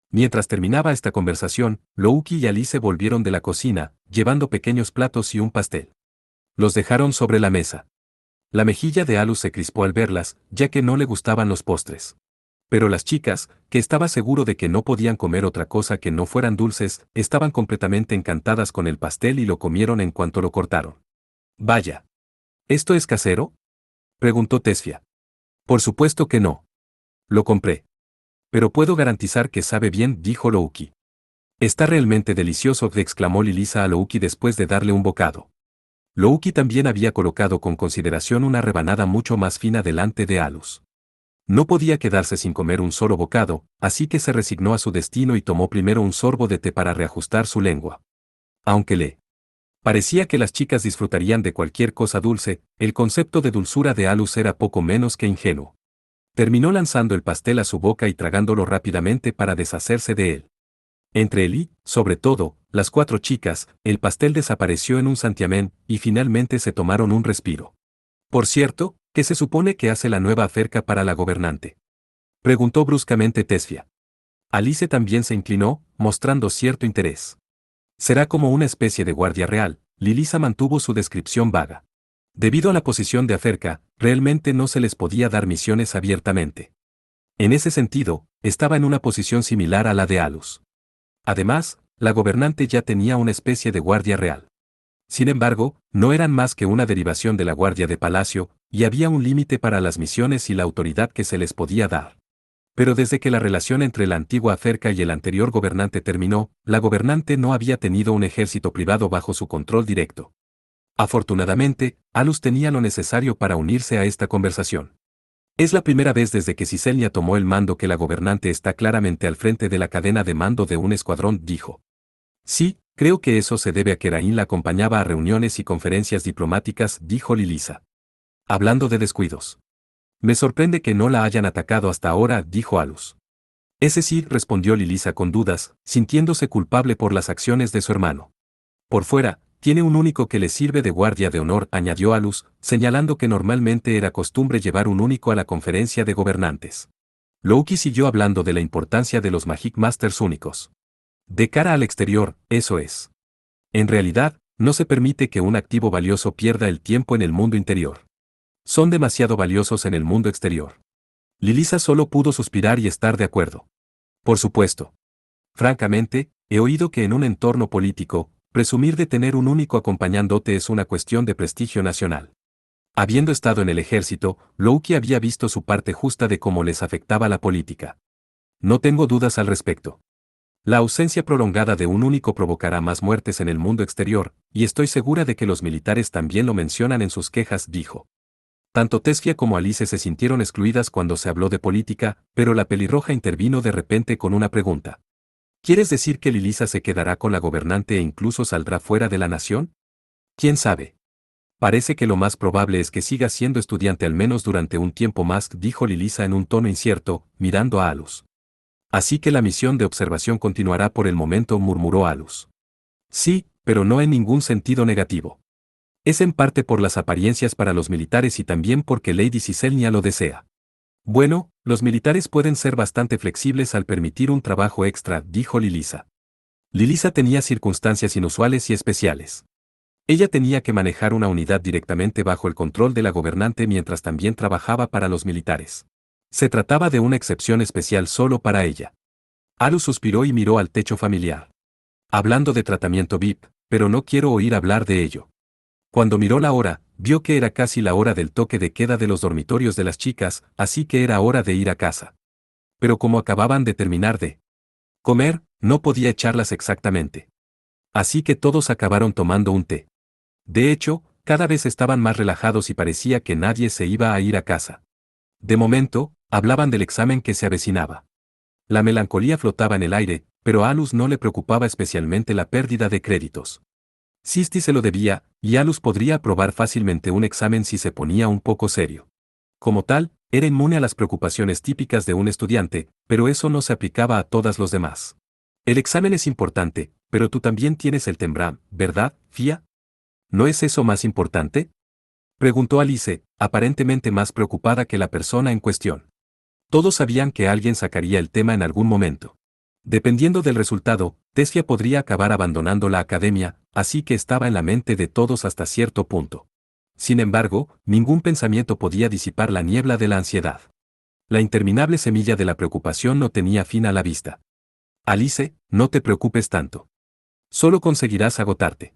Mientras terminaba esta conversación, Louki y Alice volvieron de la cocina, llevando pequeños platos y un pastel. Los dejaron sobre la mesa. La mejilla de Alus se crispó al verlas, ya que no le gustaban los postres. Pero las chicas, que estaba seguro de que no podían comer otra cosa que no fueran dulces, estaban completamente encantadas con el pastel y lo comieron en cuanto lo cortaron. Vaya. ¿Esto es casero?, preguntó Tessia. Por supuesto que no. Lo compré. Pero puedo garantizar que sabe bien, dijo Louki. Está realmente delicioso, exclamó Lilisa a Louki después de darle un bocado. Louki también había colocado con consideración una rebanada mucho más fina delante de Alus. No podía quedarse sin comer un solo bocado, así que se resignó a su destino y tomó primero un sorbo de té para reajustar su lengua. Aunque le parecía que las chicas disfrutarían de cualquier cosa dulce, el concepto de dulzura de Alus era poco menos que ingenuo. Terminó lanzando el pastel a su boca y tragándolo rápidamente para deshacerse de él. Entre él y, sobre todo, las 4 chicas, el pastel desapareció en un santiamén, y finalmente se tomaron un respiro. Por cierto, ¿qué se supone que hace la nueva acerca para la gobernante?, Preguntó bruscamente Tesfia. Alice también se inclinó, mostrando cierto interés. Será como una especie de guardia real. Lilisa mantuvo su descripción vaga. Debido a la posición de Aferka, realmente no se les podía dar misiones abiertamente. En ese sentido, estaba en una posición similar a la de Alus. Además, la gobernante ya tenía una especie de guardia real. Sin embargo, no eran más que una derivación de la guardia de palacio, y había un límite para las misiones y la autoridad que se les podía dar. Pero desde que la relación entre la antigua Aferka y el anterior gobernante terminó, la gobernante no había tenido un ejército privado bajo su control directo. Afortunadamente, Alus tenía lo necesario para unirse a esta conversación. Es la primera vez desde que Ciselnia tomó el mando que la gobernante está claramente al frente de la cadena de mando de un escuadrón, dijo. Sí, creo que eso se debe a que Rain la acompañaba a reuniones y conferencias diplomáticas, dijo Lilisa. Hablando de descuidos. Me sorprende que no la hayan atacado hasta ahora, dijo Alus. Ese sí, respondió Lilisa con dudas, sintiéndose culpable por las acciones de su hermano. Por fuera, tiene un único que le sirve de guardia de honor, añadió Alus, señalando que normalmente era costumbre llevar un único a la conferencia de gobernantes. Loki siguió hablando de la importancia de los Magic Masters únicos. De cara al exterior, eso es. En realidad, no se permite que un activo valioso pierda el tiempo en el mundo interior. Son demasiado valiosos en el mundo exterior. Lilisa solo pudo suspirar y estar de acuerdo. Por supuesto. Francamente, he oído que en un entorno político, presumir de tener un único acompañándote es una cuestión de prestigio nacional. Habiendo estado en el ejército, Loki había visto su parte justa de cómo les afectaba la política. No tengo dudas al respecto. La ausencia prolongada de un único provocará más muertes en el mundo exterior, y estoy segura de que los militares también lo mencionan en sus quejas, dijo. Tanto Tesfia como Alice se sintieron excluidas cuando se habló de política, pero la pelirroja intervino de repente con una pregunta. ¿Quieres decir que Lilisa se quedará con la gobernante e incluso saldrá fuera de la nación? ¿Quién sabe? Parece que lo más probable es que siga siendo estudiante al menos durante un tiempo más, dijo Lilisa en un tono incierto, mirando a Alus. Así que la misión de observación continuará por el momento, murmuró Alus. Sí, pero no en ningún sentido negativo. Es en parte por las apariencias para los militares y también porque Lady Ciselnia lo desea. Bueno, los militares pueden ser bastante flexibles al permitir un trabajo extra, dijo Lilisa. Lilisa tenía circunstancias inusuales y especiales. Ella tenía que manejar una unidad directamente bajo el control de la gobernante mientras también trabajaba para los militares. Se trataba de una excepción especial solo para ella. Alus suspiró y miró al techo familiar. Hablando de tratamiento VIP, pero no quiero oír hablar de ello. Cuando miró la hora, vio que era casi la hora del toque de queda de los dormitorios de las chicas, así que era hora de ir a casa. Pero como acababan de terminar de comer, no podía echarlas exactamente. Así que todos acabaron tomando un té. De hecho, cada vez estaban más relajados y parecía que nadie se iba a ir a casa. De momento, hablaban del examen que se avecinaba. La melancolía flotaba en el aire, pero a Alus no le preocupaba especialmente la pérdida de créditos. Sisti se lo debía, y Alus podría aprobar fácilmente un examen si se ponía un poco serio. Como tal, era inmune a las preocupaciones típicas de un estudiante, pero eso no se aplicaba a todas los demás. El examen es importante, pero tú también tienes el Tembram, ¿verdad, Fia? ¿No es eso más importante? Preguntó Alice, aparentemente más preocupada que la persona en cuestión. Todos sabían que alguien sacaría el tema en algún momento. Dependiendo del resultado, Tesfia podría acabar abandonando la academia, así que estaba en la mente de todos hasta cierto punto. Sin embargo, ningún pensamiento podía disipar la niebla de la ansiedad. La interminable semilla de la preocupación no tenía fin a la vista. Alice, no te preocupes tanto. Solo conseguirás agotarte.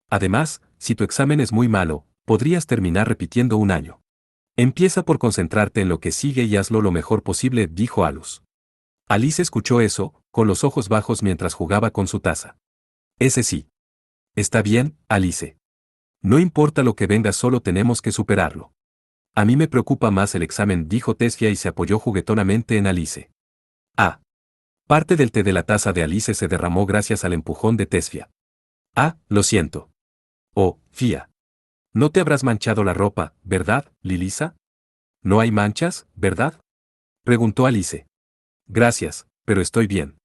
Además, si tu examen es muy malo, podrías terminar repitiendo un año. Empieza por concentrarte en lo que sigue y hazlo lo mejor posible, dijo Alus. Alice escuchó eso, con los ojos bajos mientras jugaba con su taza. Ese sí. Está bien, Alice. No importa lo que venga, solo tenemos que superarlo. A mí me preocupa más el examen, dijo Tesfia y se apoyó juguetonamente en Alice. Ah. Parte del té de la taza de Alice se derramó gracias al empujón de Tesfia. Ah, lo siento. Oh, Fia. No te habrás manchado la ropa, ¿verdad, Lilisa? ¿No hay manchas, verdad? Preguntó Alice. Gracias, pero estoy bien.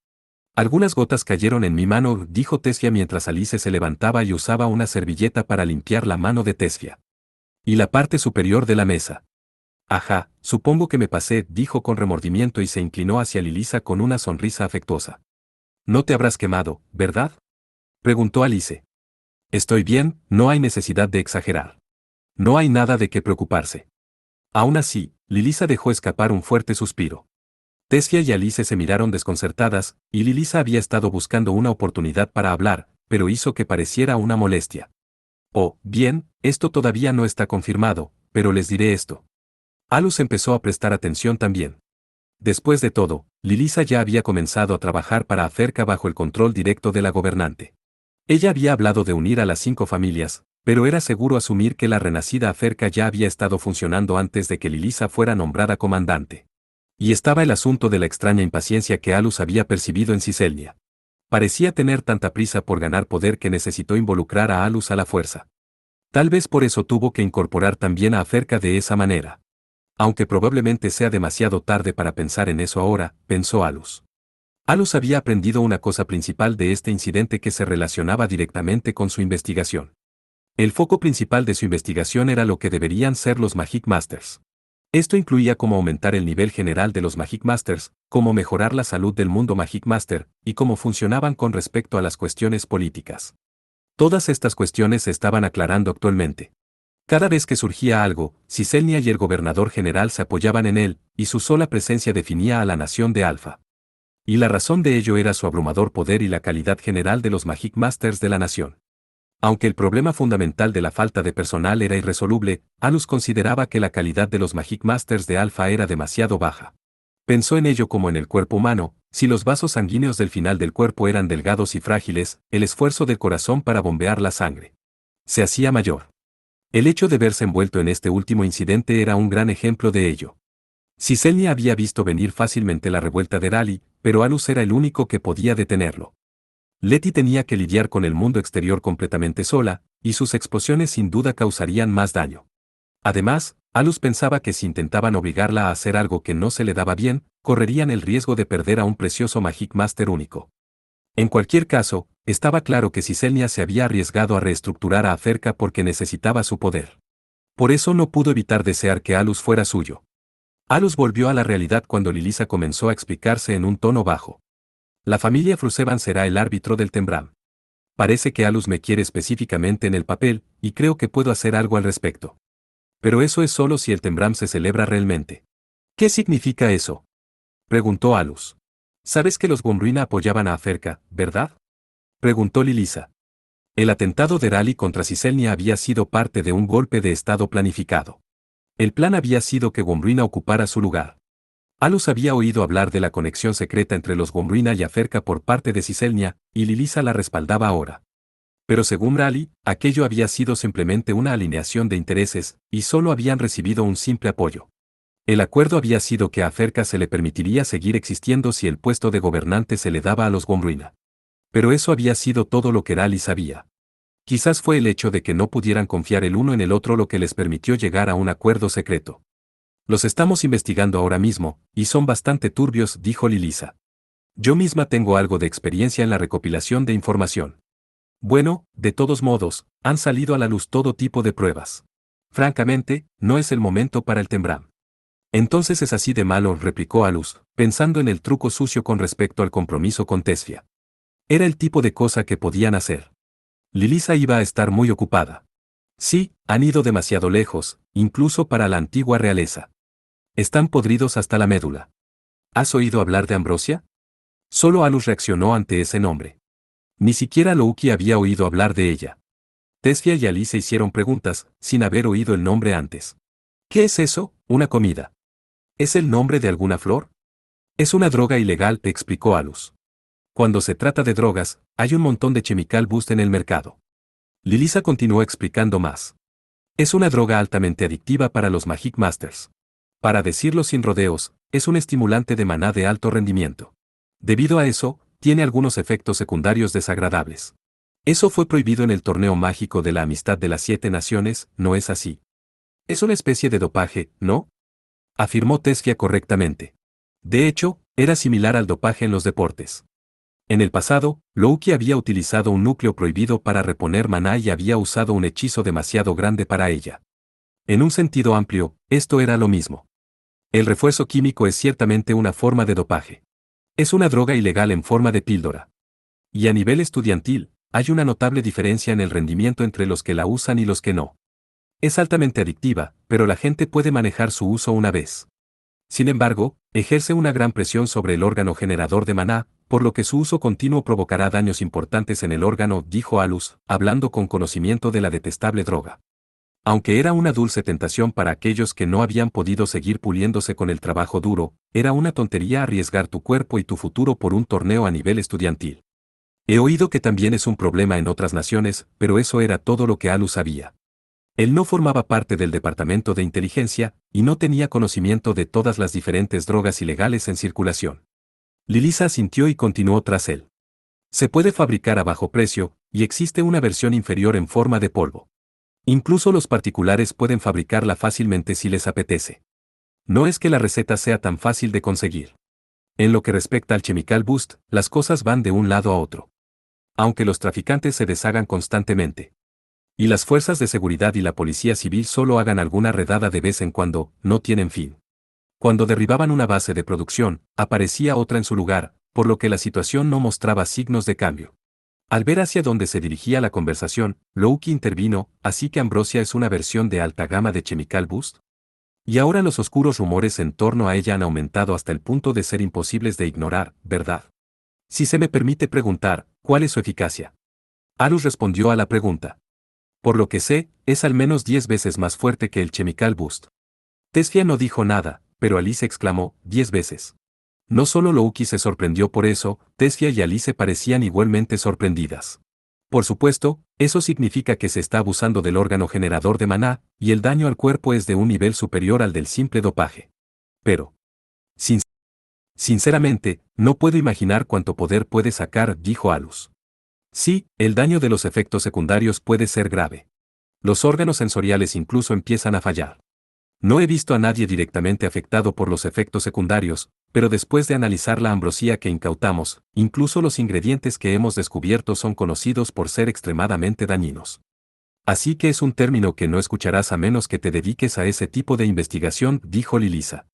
Algunas gotas cayeron en mi mano, dijo Tesfia mientras Alice se levantaba y usaba una servilleta para limpiar la mano de Tesfia. Y la parte superior de la mesa. Ajá, supongo que me pasé, dijo con remordimiento y se inclinó hacia Lilisa con una sonrisa afectuosa. No te habrás quemado, ¿verdad? Preguntó Alice. Estoy bien, no hay necesidad de exagerar. No hay nada de qué preocuparse. Aún así, Lilisa dejó escapar un fuerte suspiro. Tessia y Alice se miraron desconcertadas, y Lilisa había estado buscando una oportunidad para hablar, pero hizo que pareciera una molestia. Oh, bien, esto todavía no está confirmado, pero les diré esto. Alus empezó a prestar atención también. Después de todo, Lilisa ya había comenzado a trabajar para Aferka bajo el control directo de la gobernante. Ella había hablado de unir a las 5 familias, pero era seguro asumir que la renacida Aferka ya había estado funcionando antes de que Lilisa fuera nombrada comandante. Y estaba el asunto de la extraña impaciencia que Alus había percibido en Ciselnia. Parecía tener tanta prisa por ganar poder que necesitó involucrar a Alus a la fuerza. Tal vez por eso tuvo que incorporar también a Aferka de esa manera. Aunque probablemente sea demasiado tarde para pensar en eso ahora, pensó Alus. Alus había aprendido una cosa principal de este incidente que se relacionaba directamente con su investigación. El foco principal de su investigación era lo que deberían ser los Magic Masters. Esto incluía cómo aumentar el nivel general de los Magic Masters, cómo mejorar la salud del mundo Magic Master, y cómo funcionaban con respecto a las cuestiones políticas. Todas estas cuestiones se estaban aclarando actualmente. Cada vez que surgía algo, Ciselnia y el gobernador general se apoyaban en él, y su sola presencia definía a la nación de Alfa. Y la razón de ello era su abrumador poder y la calidad general de los Magic Masters de la nación. Aunque el problema fundamental de la falta de personal era irresoluble, Alus consideraba que la calidad de los Magic Masters de Alfa era demasiado baja. Pensó en ello como en el cuerpo humano, si los vasos sanguíneos del final del cuerpo eran delgados y frágiles, el esfuerzo del corazón para bombear la sangre se hacía mayor. El hecho de verse envuelto en este último incidente era un gran ejemplo de ello. Ciselnia había visto venir fácilmente la revuelta de Rally, pero Alus era el único que podía detenerlo. Letty tenía que lidiar con el mundo exterior completamente sola, y sus explosiones sin duda causarían más daño. Además, Alus pensaba que si intentaban obligarla a hacer algo que no se le daba bien, correrían el riesgo de perder a un precioso Magic Master único. En cualquier caso, estaba claro que Ciselnia se había arriesgado a reestructurar a Aferka porque necesitaba su poder. Por eso no pudo evitar desear que Alus fuera suyo. Alus volvió a la realidad cuando Lilisa comenzó a explicarse en un tono bajo. La familia Frusevan será el árbitro del Tembram. Parece que Alus me quiere específicamente en el papel, y creo que puedo hacer algo al respecto. Pero eso es solo si el Tembram se celebra realmente. ¿Qué significa eso? Preguntó Alus. Sabes que los Gomruina apoyaban a Aferka, ¿verdad? Preguntó Lilisa. El atentado de Rally contra Ciselnia había sido parte de un golpe de estado planificado. El plan había sido que Gomruina ocupara su lugar. Alus había oído hablar de la conexión secreta entre los Gomruina y Aferka por parte de Ciselnia, y Lilisa la respaldaba ahora. Pero según Rally, aquello había sido simplemente una alineación de intereses, y solo habían recibido un simple apoyo. El acuerdo había sido que a Aferka se le permitiría seguir existiendo si el puesto de gobernante se le daba a los Gomruina. Pero eso había sido todo lo que Rally sabía. Quizás fue el hecho de que no pudieran confiar el uno en el otro lo que les permitió llegar a un acuerdo secreto. Los estamos investigando ahora mismo, y son bastante turbios, dijo Lilisa. Yo misma tengo algo de experiencia en la recopilación de información. Bueno, de todos modos, han salido a la luz todo tipo de pruebas. Francamente, no es el momento para el Tembram. Entonces es así de malo, replicó Alus, pensando en el truco sucio con respecto al compromiso con Tessia. Era el tipo de cosa que podían hacer. Lilisa iba a estar muy ocupada. Sí, han ido demasiado lejos, incluso para la antigua realeza. Están podridos hasta la médula. ¿Has oído hablar de Ambrosia? Solo Alus reaccionó ante ese nombre. Ni siquiera Louki había oído hablar de ella. Tessia y Alice hicieron preguntas, sin haber oído el nombre antes. ¿Qué es eso? Una comida. ¿Es el nombre de alguna flor? Es una droga ilegal, te explicó Alus. Cuando se trata de drogas, hay un montón de chemical boost en el mercado. Lilisa continuó explicando más. Es una droga altamente adictiva para los Magic Masters. Para decirlo sin rodeos, es un estimulante de maná de alto rendimiento. Debido a eso, tiene algunos efectos secundarios desagradables. Eso fue prohibido en el torneo mágico de la amistad de las 7 naciones, ¿no es así? Es una especie de dopaje, ¿no? Afirmó Tessia correctamente. De hecho, era similar al dopaje en los deportes. En el pasado, Louki había utilizado un núcleo prohibido para reponer maná y había usado un hechizo demasiado grande para ella. En un sentido amplio, esto era lo mismo. El refuerzo químico es ciertamente una forma de dopaje. Es una droga ilegal en forma de píldora. Y a nivel estudiantil, hay una notable diferencia en el rendimiento entre los que la usan y los que no. Es altamente adictiva, pero la gente puede manejar su uso una vez. Sin embargo, ejerce una gran presión sobre el órgano generador de maná, por lo que su uso continuo provocará daños importantes en el órgano, dijo Alus, hablando con conocimiento de la detestable droga. Aunque era una dulce tentación para aquellos que no habían podido seguir puliéndose con el trabajo duro, era una tontería arriesgar tu cuerpo y tu futuro por un torneo a nivel estudiantil. He oído que también es un problema en otras naciones, pero eso era todo lo que Alus sabía. Él no formaba parte del departamento de inteligencia, y no tenía conocimiento de todas las diferentes drogas ilegales en circulación. Lilisa asintió y continuó tras él. Se puede fabricar a bajo precio, y existe una versión inferior en forma de polvo. Incluso los particulares pueden fabricarla fácilmente si les apetece. No es que la receta sea tan fácil de conseguir. En lo que respecta al Chemical Boost, las cosas van de un lado a otro. Aunque los traficantes se deshagan constantemente. Y las fuerzas de seguridad y la policía civil solo hagan alguna redada de vez en cuando, no tienen fin. Cuando derribaban una base de producción, aparecía otra en su lugar, por lo que la situación no mostraba signos de cambio. Al ver hacia dónde se dirigía la conversación, Louki intervino, así que Ambrosia es una versión de alta gama de Chemical Boost. Y ahora los oscuros rumores en torno a ella han aumentado hasta el punto de ser imposibles de ignorar, ¿verdad? Si se me permite preguntar, ¿cuál es su eficacia? Alus respondió a la pregunta. Por lo que sé, es al menos 10 veces más fuerte que el Chemical Boost. Tesfia no dijo nada, pero Alice exclamó, 10 veces. No solo Louki se sorprendió por eso, Tesfia y Alice parecían igualmente sorprendidas. Por supuesto, eso significa que se está abusando del órgano generador de maná, y el daño al cuerpo es de un nivel superior al del simple dopaje. Pero, sinceramente, no puedo imaginar cuánto poder puede sacar, dijo Alus. Sí, el daño de los efectos secundarios puede ser grave. Los órganos sensoriales incluso empiezan a fallar. No he visto a nadie directamente afectado por los efectos secundarios, pero después de analizar la ambrosía que incautamos, incluso los ingredientes que hemos descubierto son conocidos por ser extremadamente dañinos. Así que es un término que no escucharás a menos que te dediques a ese tipo de investigación, dijo Lilisa.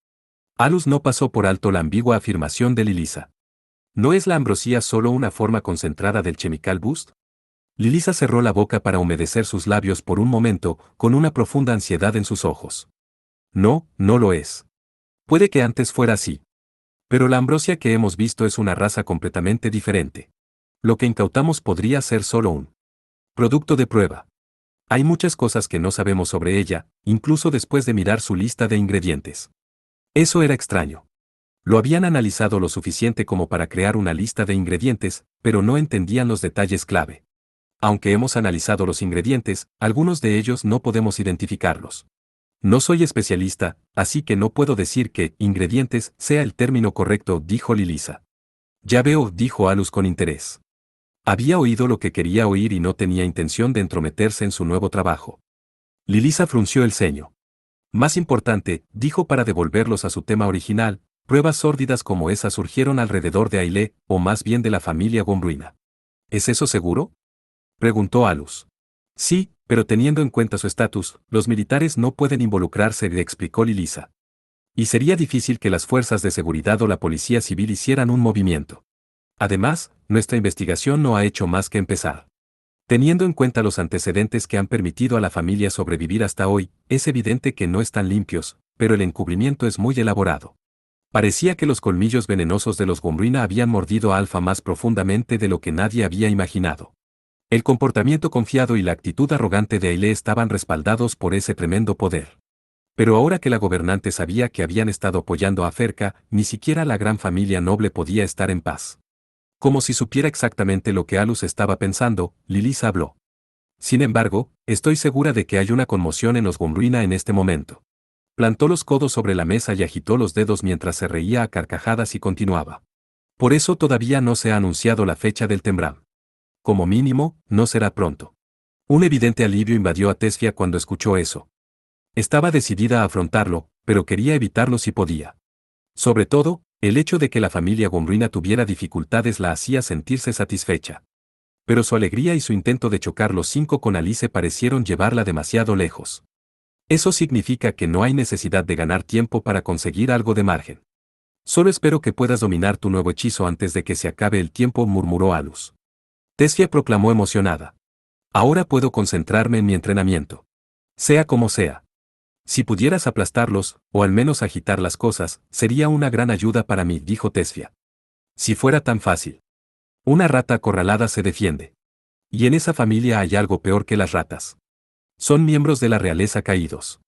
Alus no pasó por alto la ambigua afirmación de Lilisa. ¿No es la ambrosía solo una forma concentrada del Chemical Boost? Lilisa cerró la boca para humedecer sus labios por un momento, con una profunda ansiedad en sus ojos. No, no lo es. Puede que antes fuera así. Pero la ambrosia que hemos visto es una raza completamente diferente. Lo que incautamos podría ser solo un producto de prueba. Hay muchas cosas que no sabemos sobre ella, incluso después de mirar su lista de ingredientes. Eso era extraño. Lo habían analizado lo suficiente como para crear una lista de ingredientes, pero no entendían los detalles clave. Aunque hemos analizado los ingredientes, algunos de ellos no podemos identificarlos. No soy especialista, así que no puedo decir que ingredientes sea el término correcto, dijo Lilisa. Ya veo, dijo Alus con interés. Había oído lo que quería oír y no tenía intención de entrometerse en su nuevo trabajo. Lilisa frunció el ceño. Más importante, dijo para devolverlos a su tema original, pruebas sórdidas como esas surgieron alrededor de Ailé, o más bien de la familia Gombruina. ¿Es eso seguro? Preguntó Alus. Sí, pero teniendo en cuenta su estatus, los militares no pueden involucrarse, le explicó Lilisa. Y sería difícil que las fuerzas de seguridad o la policía civil hicieran un movimiento. Además, nuestra investigación no ha hecho más que empezar. Teniendo en cuenta los antecedentes que han permitido a la familia sobrevivir hasta hoy, es evidente que no están limpios, pero el encubrimiento es muy elaborado. Parecía que los colmillos venenosos de los Gombruina habían mordido a Alfa más profundamente de lo que nadie había imaginado. El comportamiento confiado y la actitud arrogante de Ailé estaban respaldados por ese tremendo poder. Pero ahora que la gobernante sabía que habían estado apoyando a Ferca, ni siquiera la gran familia noble podía estar en paz. Como si supiera exactamente lo que Alus estaba pensando, Lilisa habló. Sin embargo, estoy segura de que hay una conmoción en los Gombruina en este momento. Plantó los codos sobre la mesa y agitó los dedos mientras se reía a carcajadas y continuaba. Por eso todavía no se ha anunciado la fecha del Tembram. Como mínimo, no será pronto. Un evidente alivio invadió a Tesfia cuando escuchó eso. Estaba decidida a afrontarlo, pero quería evitarlo si podía. Sobre todo, el hecho de que la familia Gombruina tuviera dificultades la hacía sentirse satisfecha. Pero su alegría y su intento de chocar los cinco con Alice parecieron llevarla demasiado lejos. Eso significa que no hay necesidad de ganar tiempo para conseguir algo de margen. Solo espero que puedas dominar tu nuevo hechizo antes de que se acabe el tiempo, murmuró Alus. Tessia proclamó emocionada. Ahora puedo concentrarme en mi entrenamiento. Sea como sea. Si pudieras aplastarlos, o al menos agitar las cosas, sería una gran ayuda para mí, dijo Tessia. Si fuera tan fácil. Una rata acorralada se defiende. Y en esa familia hay algo peor que las ratas. Son miembros de la realeza caídos.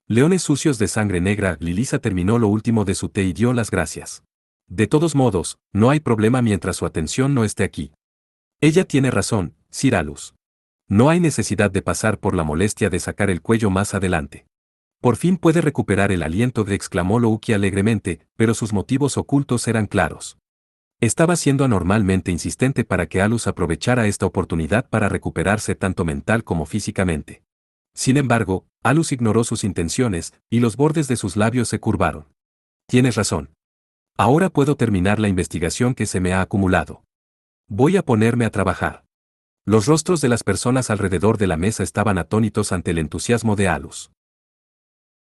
Leones sucios de sangre negra. Lilisa terminó lo último de su té y dio las gracias. De todos modos, no hay problema mientras su atención no esté aquí. Ella tiene razón, Sir Alus. No hay necesidad de pasar por la molestia de sacar el cuello más adelante. Por fin puede recuperar el aliento, exclamó Louki alegremente, pero sus motivos ocultos eran claros. Estaba siendo anormalmente insistente para que Alus aprovechara esta oportunidad para recuperarse tanto mental como físicamente. Sin embargo, Alus ignoró sus intenciones, y los bordes de sus labios se curvaron. Tienes razón. Ahora puedo terminar la investigación que se me ha acumulado. Voy a ponerme a trabajar. Los rostros de las personas alrededor de la mesa estaban atónitos ante el entusiasmo de Alus.